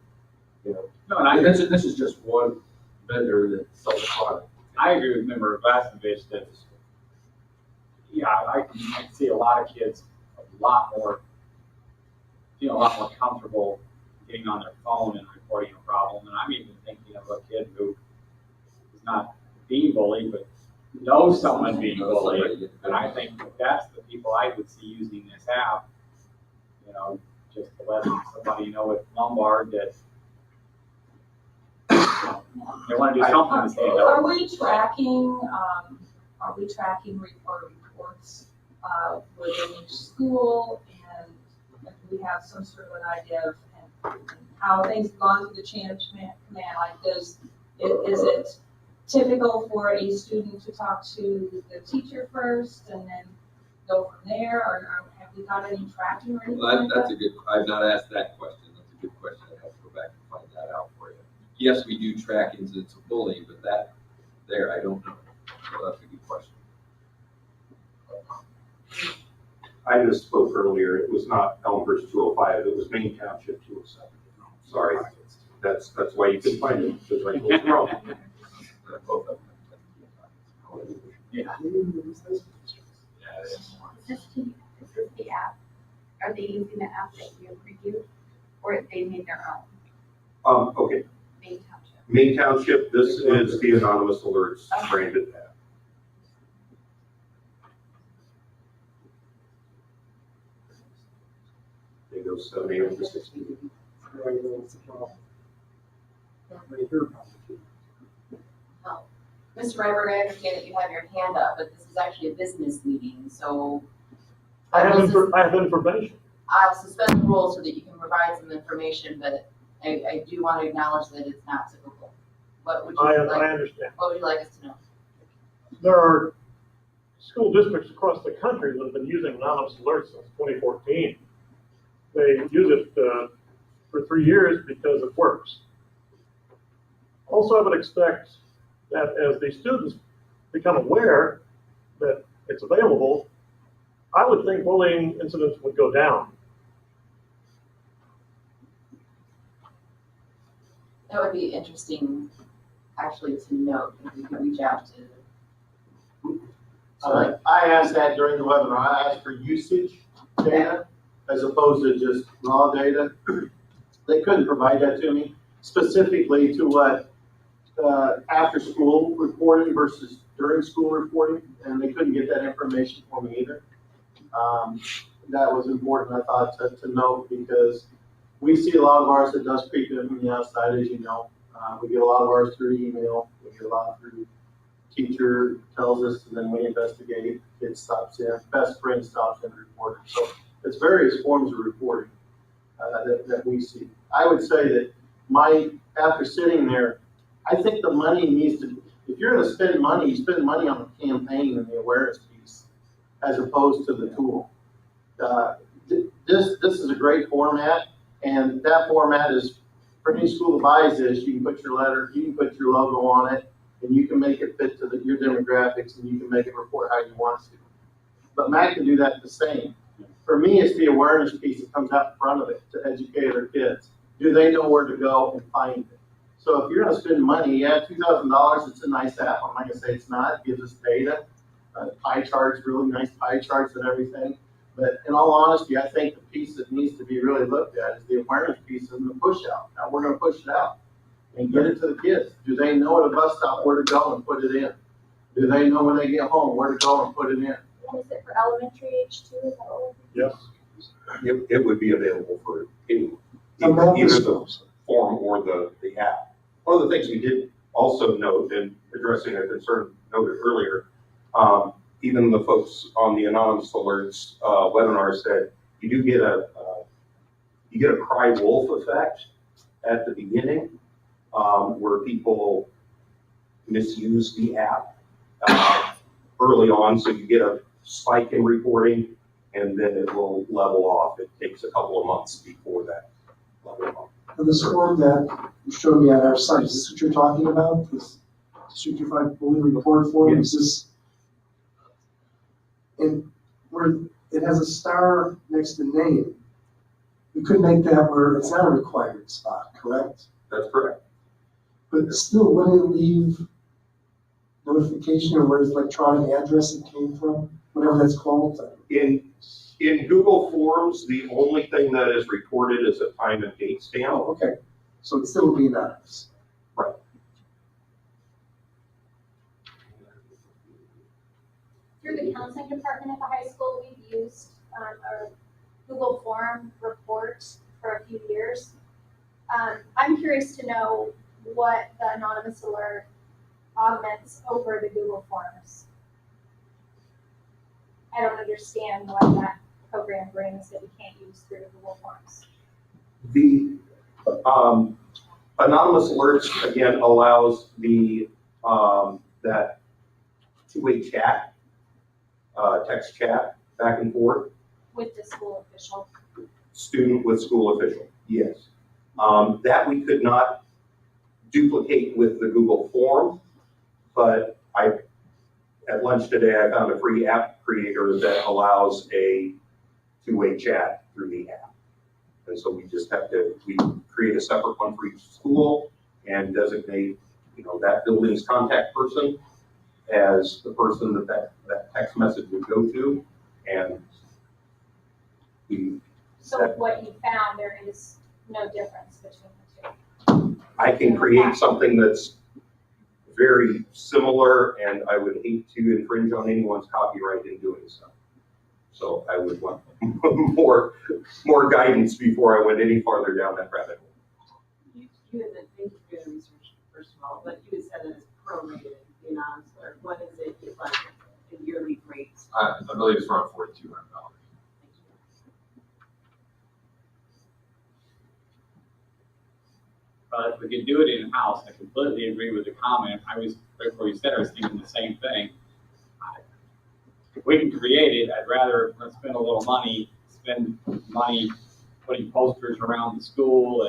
No, and I, this is just one vendor that sells a product. I agree with Member Glasnovich that, I can see a lot of kids feel a lot more comfortable getting on their phone and reporting a problem. And I'm even thinking of a kid who is not being bullied, but knows someone being bullied. And I think that's the people I would see using this app, just to let somebody know at Lombard that they want to do something to stand up. Are we tracking reports within each school, and do we have some sort of an idea of how things have gone through the chain of command? Like, is it typical for a student to talk to the teacher first and then go from there, or have we got any tracking or anything like That's that? a good, I've not asked that question. That's a good question. I have to go back and find that out for you. Yes, we do track incidents of bullying, but I don't know. So that's a good question. I misspoke earlier. It was not Elmhurst 205, it was Main Township 207. Sorry. That's why you couldn't find it, because I told you wrong. Both of them. Yeah. Is this the app? Are they using the app that you reviewed, or they made their own? Okay, Main Township. Main Township, this is the Anonymous Alerts branded app. They go 7 a.m. to 6 p.m. Mr. Ryberg, I understand that you have your hand up, but this is actually a business meeting, so I have information. I'll suspend the rules so that you can provide some information, but I do want to acknowledge that it's not typical. What would you I like? understand. What would you like us to know? There are school districts across the country that have been using anonymous alerts since 2014. They use it for 3 years because it works. Also, I would expect that as the students become aware that it's available, I would think bullying incidents would go down. That would be interesting, actually, to note, if we could reach out to. I asked that during the webinar. I asked for usage data as opposed to just raw data. They couldn't provide that to me, specifically to what after school reporting versus during school reporting, and they couldn't get that information for me either. That was important, I thought, to note, because we see a lot of ours that does creep in from the outside, as you know. We get a lot of ours through email, we get a lot through teacher tells us, and then we investigate. Kid stops in, best friend stops in reporting. So it's various forms of reporting that we see. I would say that after sitting there, I think the money needs to, if you're gonna spend money, you spend money on the campaign and the awareness piece as opposed to the tool. This is a great format, and that format is, for any school that buys this, you can put your letter, you can put your logo on it, and you can make it fit to your demographics, and you can make it report how you want to. But Matt can do that the same. For me, it's the awareness piece that comes out in front of it to educate our kids. Do they know where to go and find it? So if you're gonna spend money, yeah, $2,000, it's a nice app. I'm not gonna say it's not, it gives us data, pie charts, really nice pie charts and everything. But in all honesty, I think the piece that needs to be really looked at is the awareness piece and the push out. Now, we're gonna push it out and get it to the kids. Do they know at a bus stop where to go and put it in? Do they know when they get home where to go and put it in? And is it for elementary age too? Is that what Yes. It would be available for anyone, And that either is- the form or the app. One of the things we did also note in addressing a concern noted earlier, even the folks on the anonymous alerts webinar said you do get a cry wolf effect at the beginning, where people misuse the app early on, so you get a spike in reporting, and then it will level off. It takes a couple of months before that level off. And this form that you showed me on our site, is this what you're talking about? This District 5 bullying report form? Is this? And where it has a star next to name, we could make that where it's not a required spot, correct? That's correct. But still, wouldn't it leave notification of where his electronic address it came from, whatever that's called? In Google Forms, the only thing that is recorded is a time and date stamp. Oh, okay. So it still would be anonymous. Right. Through the counseling department at the high school, we've used a Google Form report for a few years. I'm curious to know what the anonymous alert augments over the Google Forms. I don't understand what that program brings that we can't use through the Google Forms. The anonymous alerts, again, allows the that two-way chat, text chat back and forth. With the school official. Student with school official, yes. That we could not duplicate with the Google form, but at lunch today, I found a free app creator that allows a two-way chat through the app. And so we just have to, we create a separate one for each school and designate, that building's contact person as the person that text message would go to. And So what you found, there is no difference between the two. I can create something that's very similar, and I would hate to infringe on anyone's copyright in doing so. So I would want more guidance before I went any farther down that rabbit hole. You had been thinking through the research, first of all, but you had said that it's prorated, the anonymous alert. What is it, like a yearly rate? I believe it's around $4,200. But if we could do it in-house, I completely agree with the comment. Right before you said, I was thinking the same thing. If we can create it, I'd rather spend a little money, putting posters around the school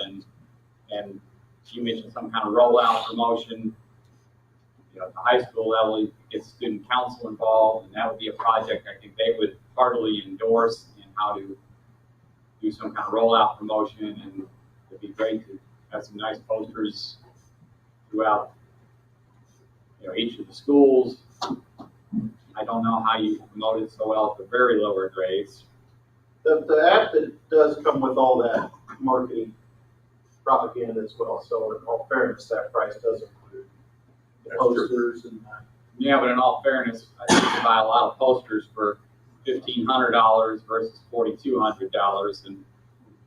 and you mentioned some kind of rollout promotion. You know, at the high school level, you get student council involved, and that would be a project I think they would heartily endorse in how to do some kind of rollout promotion, and it'd be great to have some nice posters throughout, you know, each of the schools. I don't know how you promote it so well at the very lower grades. The app that does come with all that marketing propaganda as well, so in all fairness, that price does include the posters and. Yeah, but in all fairness, I think you can buy a lot of posters for $1,500 versus $4,200, and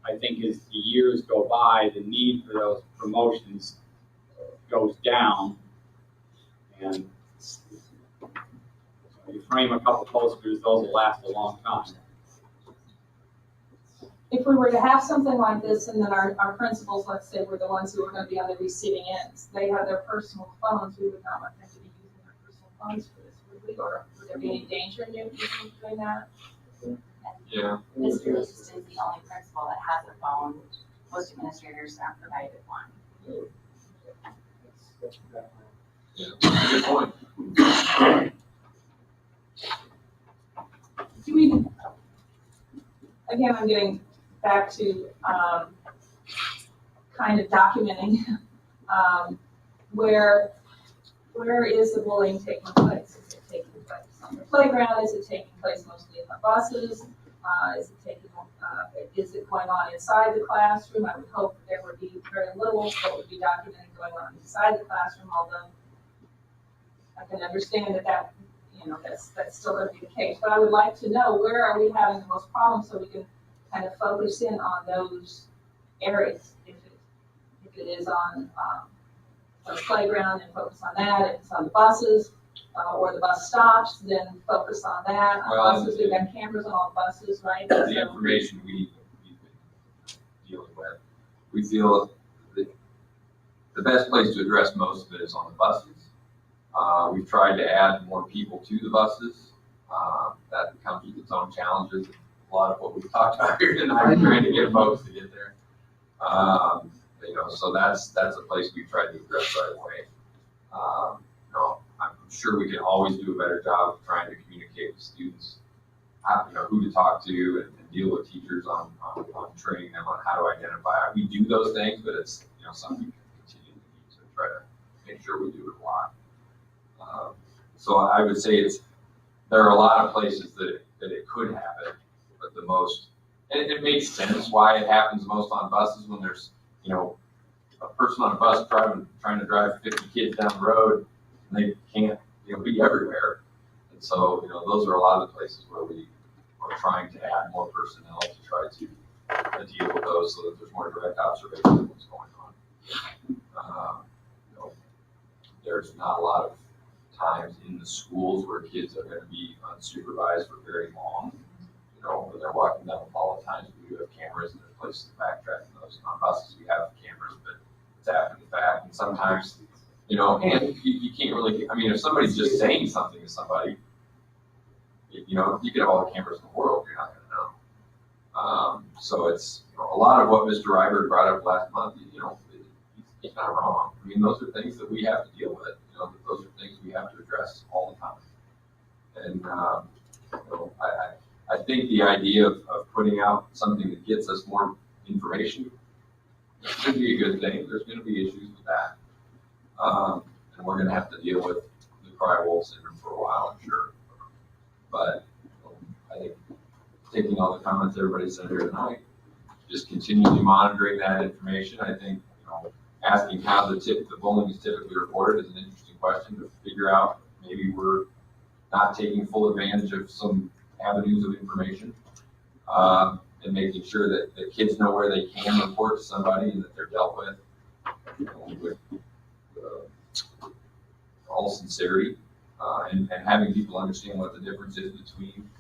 I think as the years go by, the need for those promotions goes down, and so you frame a couple posters, those will last a long time. If we were to have something like this, and then our principals, let's say, were the ones who were gonna be on the receiving ends, they have their personal phones, we would not want them to be using their personal phones for this, would we? Or would there be any danger in doing that? Yeah. Mr. Lewis is the only principal that has a phone. Most administrators aren't provided one. Yeah, good point. Do we, again, I'm getting back to, kind of documenting, where is the bullying taking place? Is it taking place on the playground? Is it taking place mostly in the buses? Is it going on inside the classroom? I would hope that there would be very little that would be documented going on inside the classroom, although I can understand that that's still going to be the case. But I would like to know, where are we having the most problems, so we can kind of focus in on those areas. If it is on the playground, and focus on that. If it's on the buses, or the bus stops, then focus on that. On buses, we've got cameras on all buses, right? The information we've been dealing with, we feel that the best place to address most of it is on the buses. We've tried to add more people to the buses. That comes with its own challenges. A lot of what we've talked about here tonight, trying to get folks to get there. So that's a place we've tried to address right away. I'm sure we can always do a better job of trying to communicate with students, who to talk to and deal with teachers on training them on how to identify. We do those things, but it's, something we continue to need to try to make sure we do it a lot. So I would say there are a lot of places that it could happen, but the most, and it makes sense why it happens most on buses when there's, a person on a bus trying to drive 50 kids down the road, and they can't, be everywhere. And so, those are a lot of the places where we are trying to add more personnel to try to deal with those, so that there's more direct observation of what's going on. There's not a lot of times in the schools where kids are going to be unsupervised for very long. When they're walking down the hall, at times we do have cameras and there's places to backtrack those. On buses, we have cameras, but it's after the fact. And sometimes, and you can't really, if somebody's just saying something to somebody, you can have all the cameras in the world, you're not going to know. So it's, a lot of what Mr. Ryberg brought up last month, he's not wrong. Those are things that we have to deal with. Those are things we have to address all the time. And, I think the idea of putting out something that gets us more information should be a good thing. There's going to be issues with that. And we're going to have to deal with the cry wolf syndrome for a while, I'm sure. But I think taking all the comments everybody said here tonight, just continually monitoring that information. I think, asking how the bullying is typically reported is an interesting question to figure out. Maybe we're not taking full advantage of some avenues of information, and making sure that the kids know where they can report to somebody and that they're dealt with, with all sincerity, and having people understand what the difference is between,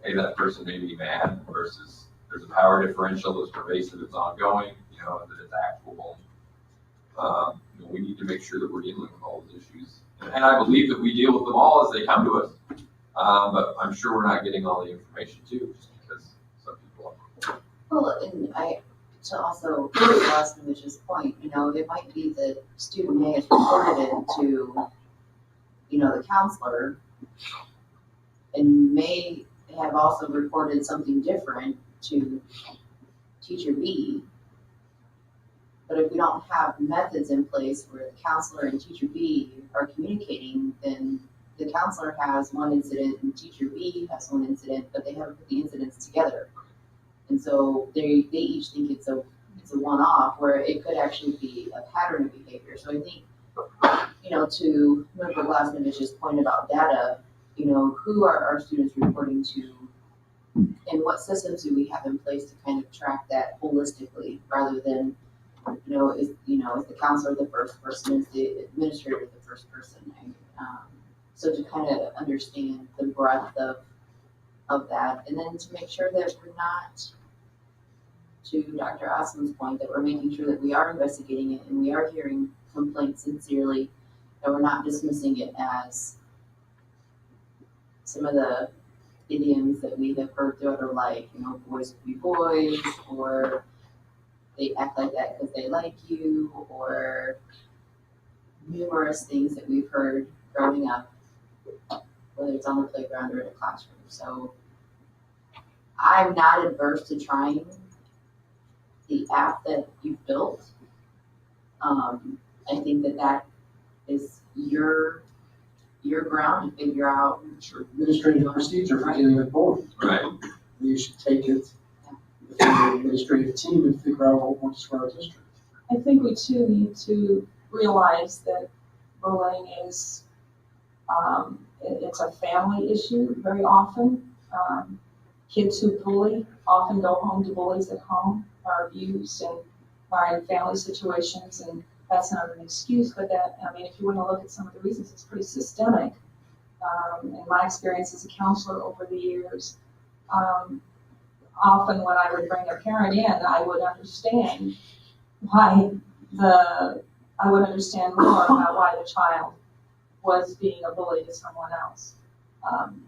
hey, that person may be mad versus there's a power differential that's pervasive, it's ongoing, and that it's actual bullying. We need to make sure that we're dealing with all those issues. And I believe that we deal with them all as they come to us. But I'm sure we're not getting all the information too, just because some people are. Well, and to also Boscovich's point, you know, it might be that student A has reported it to, you know, the counselor, and may have also reported something different to teacher B. But if we don't have methods in place where the counselor and teacher B are communicating, then the counselor has one incident and teacher B has one incident, but they haven't put the incidents together. And so they each think it's a one-off, where it could actually be a pattern of behavior. So I think, you know, to Member Glasnovich's point about data, you know, who are our students reporting to, and what systems do we have in place to kind of track that holistically, rather than, is the counselor the first person, is the administrator the first person? So to kind of understand the breadth of that, and then to make sure that we're not, to Dr. Osmond's point, that we're making sure that we are investigating it and we are hearing complaints sincerely, and we're not dismissing it as some of the idioms that we have heard throughout our life, you know, boys will be boys, or they act like that because they like you, or numerous things that we've heard growing up, whether it's on the playground or in a classroom. So I'm not adverse to trying the app that you've built. I think that is your ground to figure out. Administrative procedure for dealing with bullying. Right. You should take it with the administrative team and figure out what works for our district. I think we too need to realize that bullying is, it's a family issue very often. Kids who bully often go home to bullies at home, are abused and are in family situations, and that's not an excuse, but that, I mean, if you want to look at some of the reasons, it's pretty systemic. In my experience as a counselor over the years, often when I would bring a parent in, I would understand more about why the child was being a bully to someone else.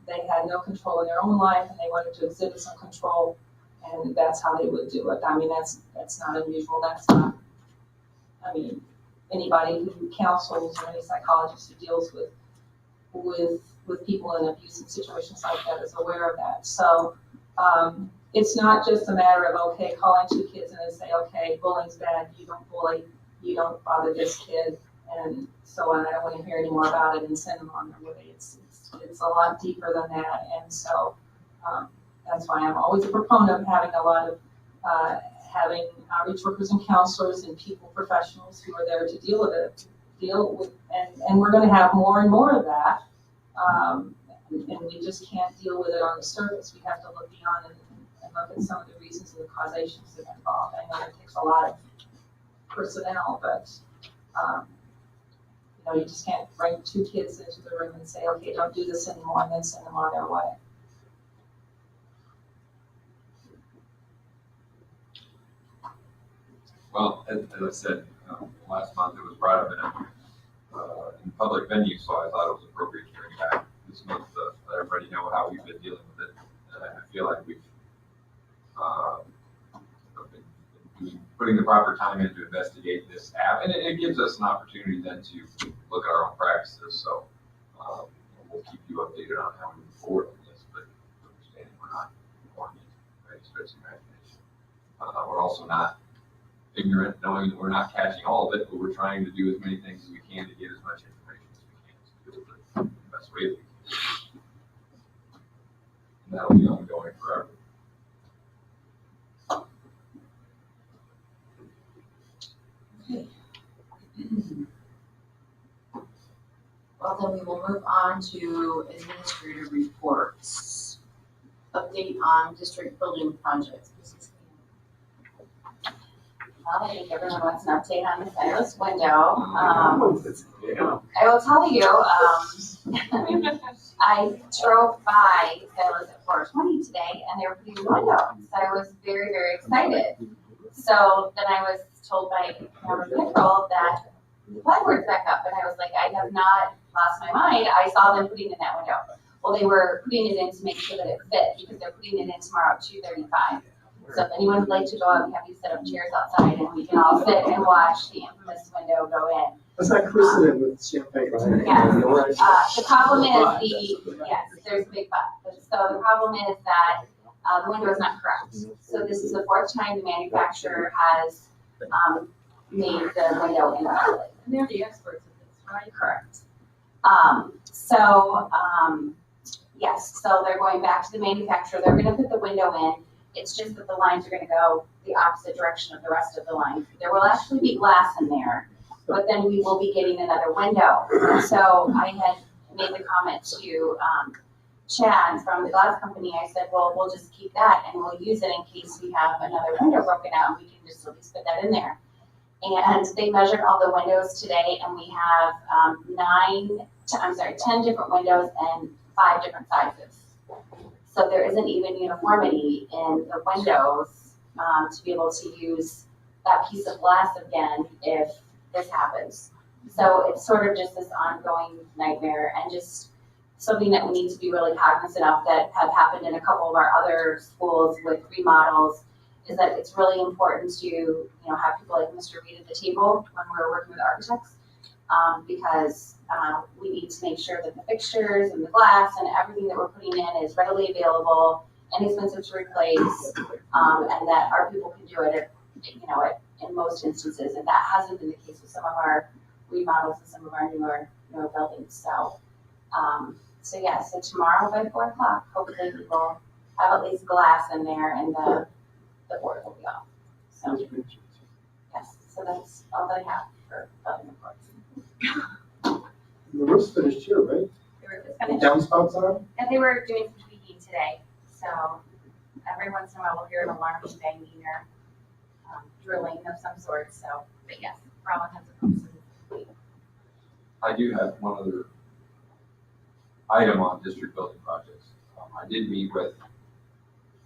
They had no control in their own life, and they wanted to exhibit some control, and that's how they would do it. I mean, that's not unusual. That's not, I mean, anybody who counsels or any psychologist who deals with people in abusive situations like that is aware of that. So it's not just a matter of, okay, calling two kids and then say, okay, bullying's bad, you don't bully, you don't bother this kid, and so on, I don't want to hear any more about it, and send them on their way. It's a lot deeper than that, and so that's why I'm always a proponent of having a lot of having outreach workers and counselors and people professionals who are there to deal with, and we're going to have more and more of that, and we just can't deal with it on the surface. We have to look beyond and look at some of the reasons and the causations that are involved. I know it takes a lot of personnel, but you just can't bring two kids into the room and say, okay, don't do this anymore, and then send them on their way. Well, as I said, last month it was brought up in public venue, so I thought it was appropriate to bring it back this month to let everybody know how we've been dealing with it. And I feel like we've been putting the proper time in to investigate this app, and it gives us an opportunity then to look at our own practices. So we'll keep you updated on how we move forward with this, but understanding we're not informed by any stretch of imagination. We're also not ignorant, knowing that we're not catching all of it, but we're trying to do as many things as we can to get as much information as we can to do it the best way that we can. And that'll be ongoing forever. Well, then we will move on to administrative reports. Update on district building projects. Well, I think everyone wants an update on the Silas window. I will tell you, I drove by Silas at 420 today, and they were putting the window. So I was very, very excited. So then I was told by Member Pickrell that the plywood's back up, and I was like, I have not lost my mind. I saw them putting in that window. Well, they were putting it in to make sure that it fit, because they're putting it in tomorrow at 2:35. So if anyone would like to go, I'm happy to set up chairs outside and we can all sit and watch the infamous window go in. Let's not christen it with champagne, right? Yes. The problem is yes, there's a big but. So the problem is that the window is not correct. So this is the fourth time the manufacturer has made the window invalid. And they're the experts in this, right? Correct. Yes, so they're going back to the manufacturer. They're gonna put the window in. It's just that the lines are gonna go the opposite direction of the rest of the lines. There will actually be glass in there, but then we will be getting another window. So I had made the comment to Chad from the glass company. I said, well, we'll just keep that and we'll use it in case we have another window broken out and we can just at least put that in there. And they measured all the windows today and we have 10 different windows and 5 different sizes. So there isn't even uniformity in the windows to be able to use that piece of glass again if this happens. So it's sort of just this ongoing nightmare and just something that we need to be really cognizant of that have happened in a couple of our other schools with remodels is that it's really important to have people like Mr. Reed at the table when we're working with architects because we need to make sure that the fixtures and the glass and everything that we're putting in is readily available, inexpensive to replace, and that our people can do it in most instances. And that hasn't been the case with some of our remodels and some of our newer buildings. So tomorrow by 4 o'clock, hopefully we will have at least glass in there and the board will be off. So, yes, so that's all that I have for building reports. The roof's finished too, right? The roof is The finished. downspouts are? And they were doing some tweaking today, so every once in a while we'll hear an alarm banging or drilling of some sort, so, but yes, for all intents and purposes. I do have one other item on district building projects. I did meet with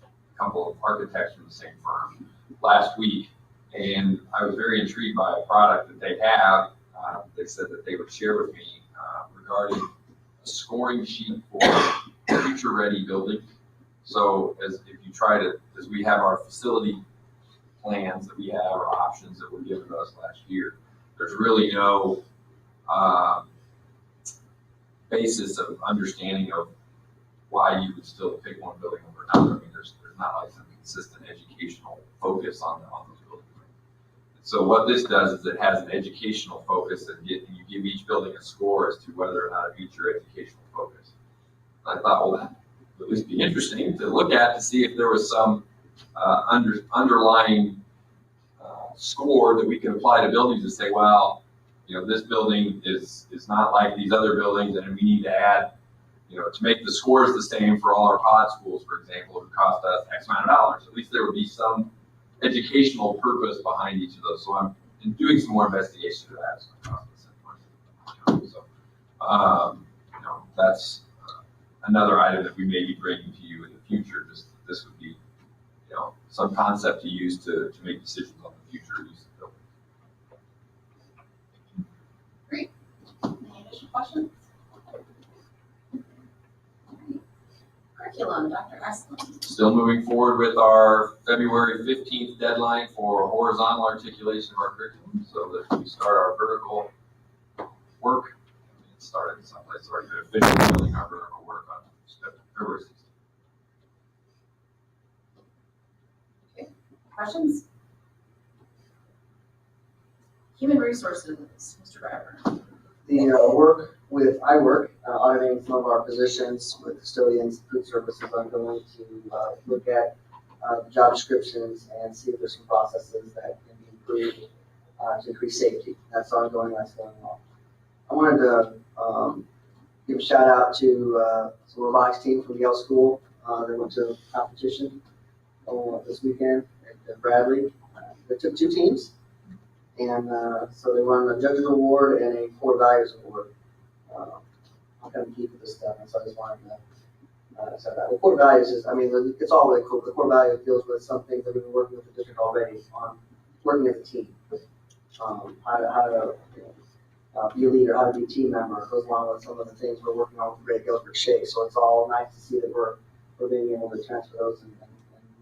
a couple of architects from the same firm last week, and I was very intrigued by a product that they have. They said that they would share with me regarding a scoring sheet for future-ready building. So as we have our facility plans that we have, or options that were given to us last year, there's really no basis of understanding of why you would still pick one building over another. I mean, there's not like some consistent educational focus on those buildings. So what this does is it has an educational focus and you give each building a score as to whether or not it meets your educational focus. And I thought, well, that would at least be interesting to look at to see if there was some underlying score that we can apply to buildings and say, well, this building is not like these other buildings, and we need to add, to make the scores the same for all our pod schools, for example, it would cost us X amount of dollars. At least there would be some educational purpose behind each of those. So I'm doing some more investigation of that. So that's another item that we may be bringing to you in the future. Just this would be, some concept to use to make decisions on the future use of buildings. Great. Any additional questions? Curriculum, Dr. Esplin. Still moving forward with our February 15th deadline for horizontal articulation of our curriculum, so that we start our vertical work. It started someplace, so we're officially building our vertical work on February 16th. Okay, questions? Human resources, Mr. Driver. The work with iWork, auditing some of our positions with custodians, food services, I'm going to look at the job descriptions and see if there's some processes that can be improved to increase safety. That's ongoing, that's going on. I wanted to give a shout out to some robotics team from Yale School. They went to a competition this weekend at Bradley. They took 2 teams. And so they won a Judges Award and a Core Values Award. I'm kind of geek with this stuff, and so I just wanted to say that. The Core Values is, it's all really cool. The Core Values deals with some things that we've been working with the district already on working as a team. How to be a leader, how to be a team member. It goes along with some of the things we're working on with Great Guilford Shake. So it's all nice to see that we're being able to transfer those and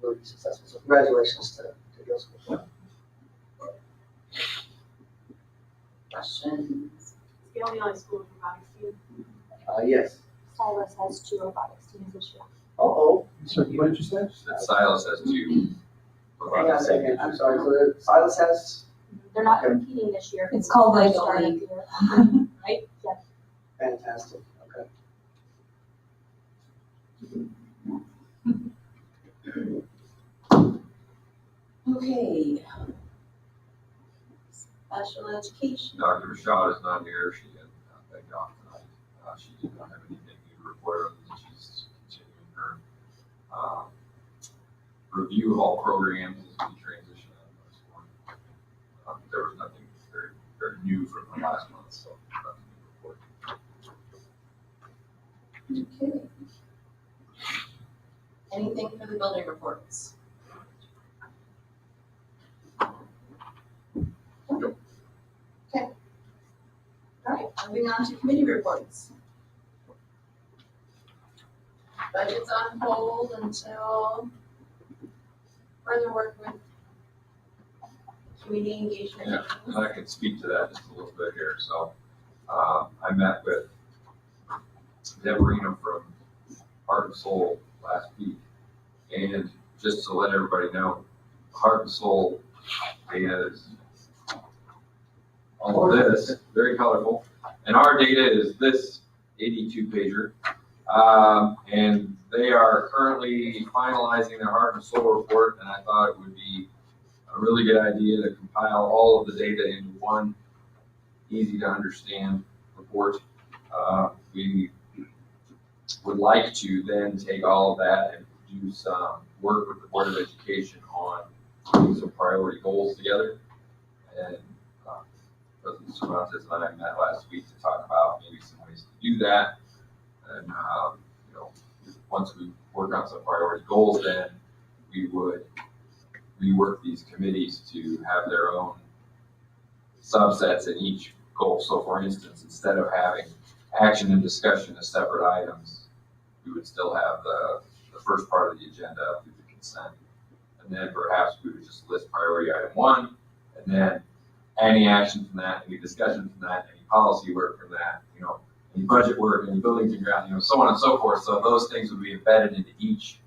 really be successful. So congratulations to Gill School. Questions? The only school with robotics team. Yes. Silas has 2 robotics teams this year. Oh, So what did you say? That Silas has 2. hang on a second, I'm sorry, so Silas has, They're not competing this year. It's called First Lego start of League. the year. fantastic, okay. Okay. Special education. Dr. Rashad is not here. She had begged off tonight. She did not have anything new to report other than she's continuing her review of all programs as we transition out of this one. There was nothing very, very new from the last month, so nothing to report. Okay. Anything for the building reports? Okay. All right, moving on to committee reports. Budget's on hold until further work with community engagement. Yeah, and I can speak to that just a little bit here. So I met with Deb Marino from Heart and Soul last week. And just to let everybody know, Heart and Soul is all of this, very colorful. And our data is this 82 pager. And they are currently finalizing their Heart and Soul report. And I thought it would be a really good idea to compile all of the data into one easy to understand report. We would like to then take all of that and do some work with the Board of Education on putting some priority goals together. And President Cervantes and I met last week to talk about maybe some ways to do that. And you know, once we work on some priority goals, then we would rework these committees to have their own subsets in each goal. So for instance, instead of having action and discussion as separate items, we would still have the first part of the agenda through the consent. And then perhaps we would just list priority item 1, and then any action from that, any discussion from that, any policy work from that, you know, any budget work, any buildings and ground, you know, so on and so forth. So those things would be embedded into each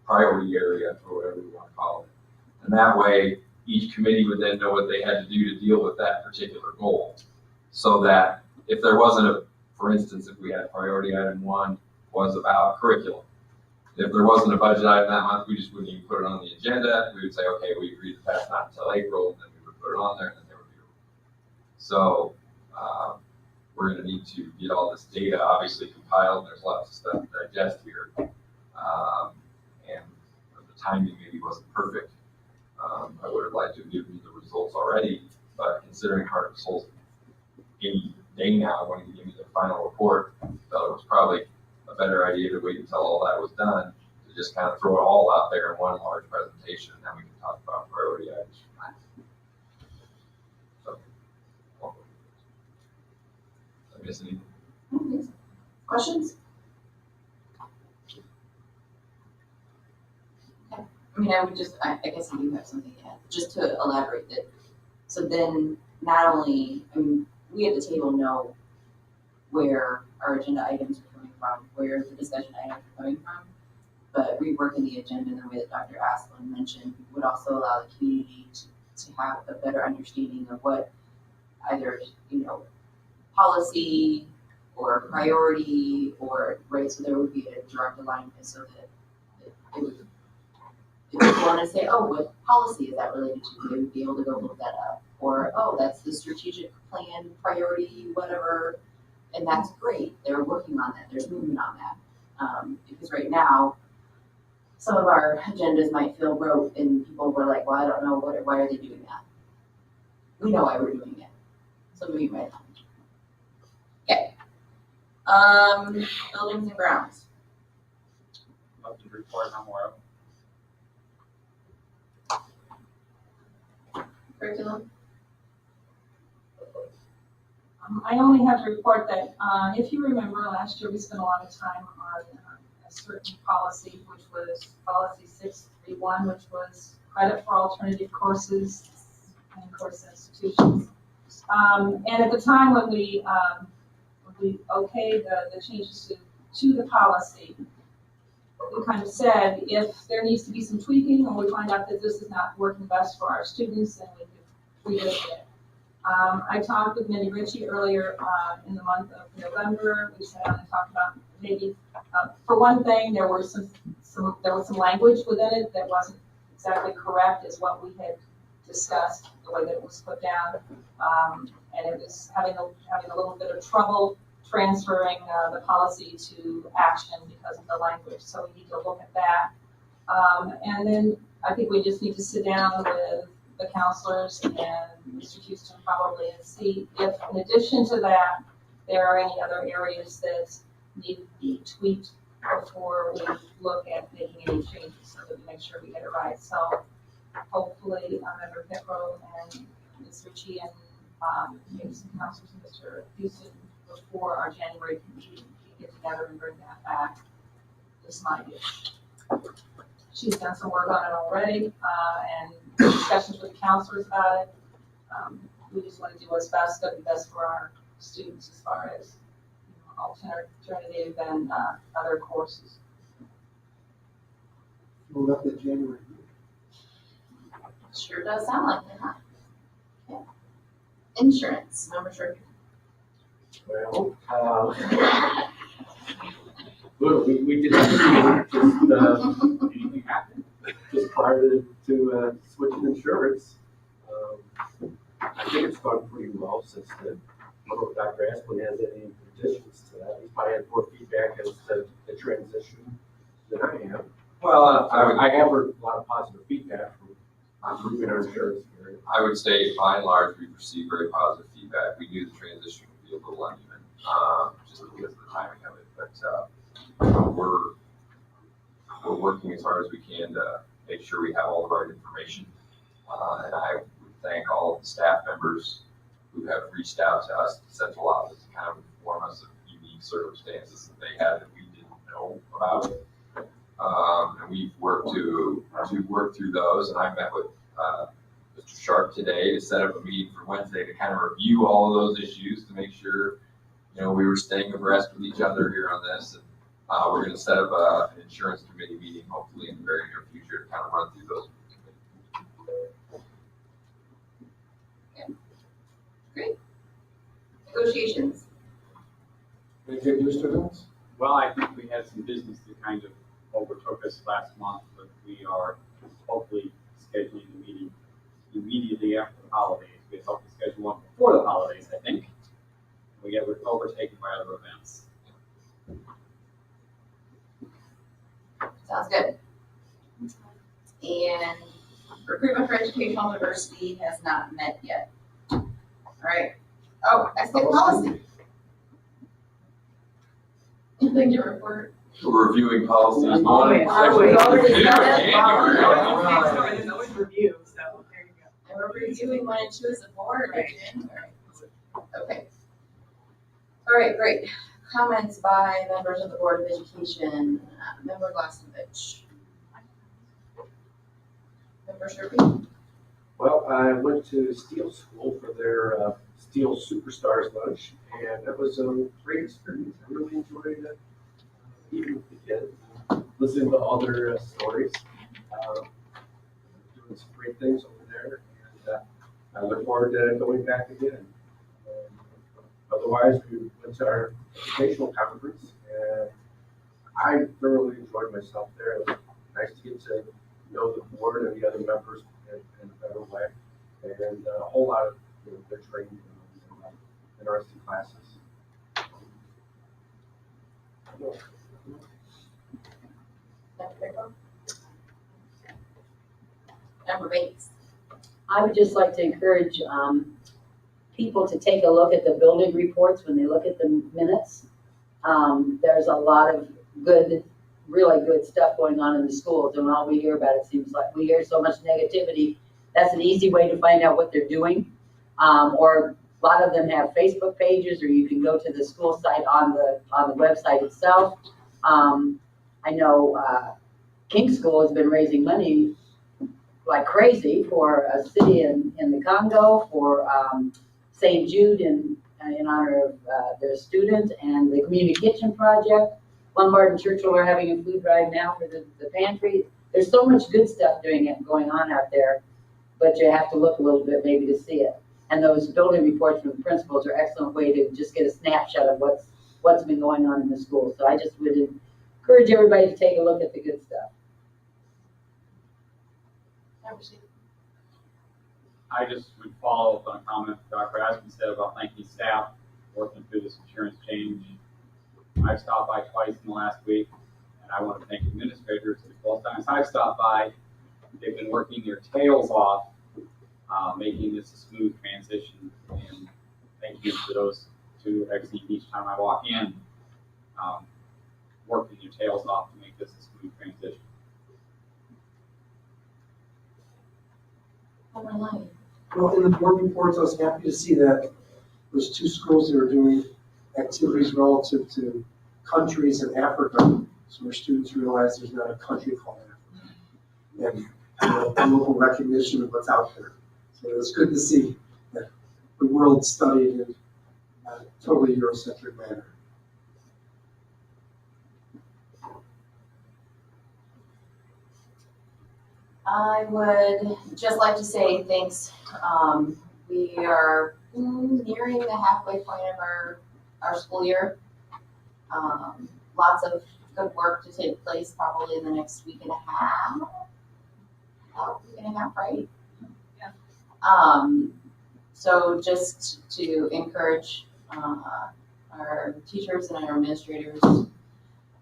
priority area, or whatever we want to call it. And that way, each committee would then know what they had to do to deal with that particular goal. So that if there wasn't a, for instance, if we had priority item 1 was about curriculum. If there wasn't a budget item that month, we just wouldn't even put it on the agenda. We would say, okay, we agreed that that's not until April, and then we would put it on there, and then there would be a. So we're going to need to get all this data obviously compiled. There's lots of stuff to digest here. And the timing maybe wasn't perfect. I would have liked to have given you the results already, but considering Heart and Soul's any day now going to give me the final report, I thought it was probably a better idea to wait until all that was done, to just kind of throw it all out there in one large presentation, and then we can talk about priority items. So, did I miss anything? Questions? Okay. I mean, I would just, I guess I do have something to add, just to elaborate that. So then, not only, I mean, we at the table know where our agenda items are coming from, where the discussion items are coming from, but reworking the agenda in the way that Dr. Asplin mentioned would also allow the community to have a better understanding of what either, you know, policy or priority or, right, so there would be a direct alignment so that it would, if you want to say, oh, what policy is that related to, they would be able to go look that up. Or, oh, that's the strategic plan, priority, whatever, and that's great. They're working on that. There's movement on that. Because right now, some of our agendas might feel rote, and people were like, well, I don't know, why are they doing that? We know why we're doing it. So maybe right now. Okay. Buildings and grounds. Nothing to report, no more. Curriculum. I only have to report that, if you remember, last year we spent a lot of time on a certain policy, which was policy 631, which was credit for alternative courses and course institutions. And at the time when we okayed the changes to the policy, we kind of said, if there needs to be some tweaking, or we find out that this is not working best for our students, then we could revisit it. I talked with Mindy Ritchie earlier in the month of November. We sat down and talked about maybe, for one thing, there was some language within it that wasn't exactly correct as what we had discussed, the way that it was put down, and it was having a little bit of trouble transferring the policy to action because of the language. So we need to look at that. And then I think we just need to sit down with the counselors and Mr. Houston probably and see if, in addition to that, there are any other areas that need to be tweaked before we look at making any changes, so that we make sure we get it right. So hopefully, Member Pickrell and Ms. Ritchie and maybe some counselors and Mr. Houston before our January meeting can get together and bring that back. This might be. She's done some work on it already, and discussions with the counselors about it. We just want to do what's best, going to be best for our students as far as alternative and other courses. We'll let the January. Sure does sound like that, huh? Okay. Insurance, Member Sherman. Well, well, we did have a meeting just prior to switching insurance. I think it's gone pretty well since then. I don't know if Dr. Asplin has any additions to that. He's probably had more feedback as to the transition than I am. Well, I have heard a lot of positive feedback from improving our insurance area. I would say by and large, we've received very positive feedback. We knew the transition would be a little uneven, just because of the timing of it, but we're working as hard as we can to make sure we have all the right information. And I would thank all of the staff members who have reached out to us, the central office, to kind of inform us of unique circumstances that they had that we didn't know about. And we've worked to work through those, and I met with Mr. Sharp today to set up a meeting for Wednesday to kind of review all of those issues to make sure, we were staying abreast with each other here on this. And we're going to set up an insurance committee meeting, hopefully in the very near future, to kind of run through those. Okay. Great. Negotiations. Any good news to us? Well, I think we had some business that kind of overtook us last month, but we are hopefully scheduling the meeting immediately after the holidays. We had hoped to schedule one before the holidays, I think. We get overtaken by other events. Sounds good. And recruitment for educational diversity has not met yet. All right. Oh, I skipped policy. Anything to report? We're reviewing policies. We already done it. There's always review, so there you go. And we're reviewing 1 and 2 as a board in January. Okay. All right, great. Comments by members of the Board of Education. Member Glasnovich. Member Sherby. Well, I went to Steel School for their Steel Superstars lunch, and that was a great experience. I really enjoyed it. Even with the kids, listening to all their stories, doing some great things over there, and I look forward to going back again. Otherwise, we went to our educational conference, and I thoroughly enjoyed myself there. It was nice to get to know the board and the other members in a better way, and a whole lot of good training and interesting classes. Member Bates. I would just like to encourage people to take a look at the building reports when they look at the minutes. There's a lot of good, really good stuff going on in the schools, and all we hear about, it seems like we hear so much negativity. That's an easy way to find out what they're doing. Or a lot of them have Facebook pages, or you can go to the school site on the website itself. I know, King School has been raising money like crazy for a city in the Congo, for, St. Jude in honor of, their student, and the Community Kitchen Project. Lombard and Churchill are having a food drive now for the pantry. There's so much good stuff going on out there, but you have to look a little bit maybe to see it. And those building reports from the principals are an excellent way to just get a snapshot of what's been going on in the school. So I just would encourage everybody to take a look at the good stuff. I just would follow up on a comment Dr. Aspen said about thanking staff working through this insurance change. I've stopped by twice in the last week, and I want to thank administrators. Both times I've stopped by, they've been working their tails off, making this a smooth transition. And thank you to those two exceed each time I walk in, working your tails off to make this a smooth transition. Well, in the board reports, I was happy to see that there's 2 schools that are doing activities relative to countries in Africa. So our students realize there's not a country called Africa. And local recognition of what's out there. So it's good to see that the world studied in a totally Eurocentric manner. I would just like to say thanks. We are nearing the halfway point of our school year. Lots of good work to take place probably in the next week and a half. Week and a half, right? Yeah. So just to encourage our teachers and our administrators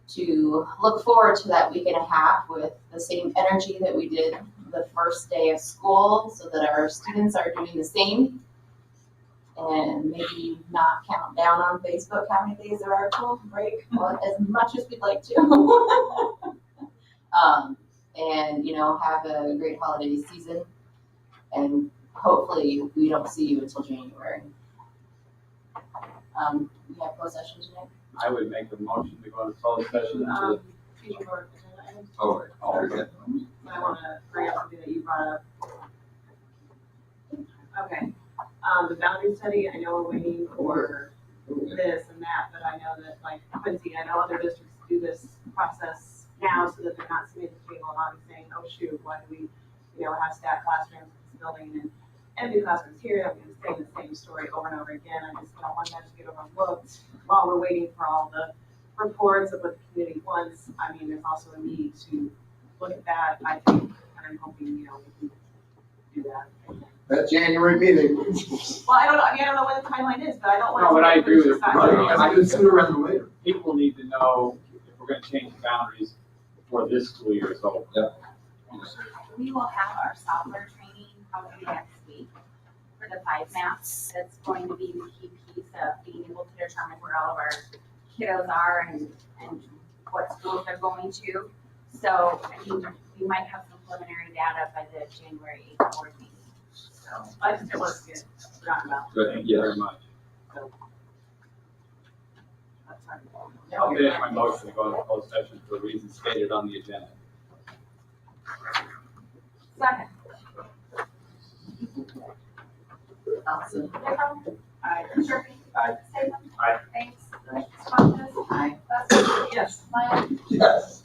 to look forward to that week and a half with the same energy that we did the first day of school, so that our students are doing the same. And maybe not count down on Facebook how many days there are till break, well, as much as we'd like to. And, have a great holiday season. And hopefully we don't see you until January. We have closed session tonight. I would make a motion to go into closed session. Future board agenda items. Oh, right. I want to bring up something that you brought up. Okay, the boundary study, I know we're waiting for this and that, but I know that like Quincy, I know other districts do this process now so that they're not submitting to table and obviously saying, oh shoot, why do we, have staff classrooms in this building and empty classrooms here, I'm gonna say the same story over and over again. I just don't want that to get overlooked while we're waiting for all the reports of what the community wants. I mean, there's also a need to look at that, I think, and I'm hoping, we can do that. That January meeting. Well, I don't know what the timeline is, but I don't want to. No, but I agree with Right, sooner rather than later. People need to know if we're gonna change the boundaries before this school year is over. We will have our software training probably next week for the 5 maps. That's going to be the key piece of being able to determine where all of our kiddos are and what schools they're going to. So I think we might have some preliminary data by the January 8th board meeting. So I just don't want to get forgotten about. Good, thank you very much. I'll finish my motion to go into closed session for the reasons stated on the agenda. Second. Allison. Aye. Mr. Aye. Salem. Aye. Thanks. Swanton. Aye. Buster. Yes. Meyer. Yes.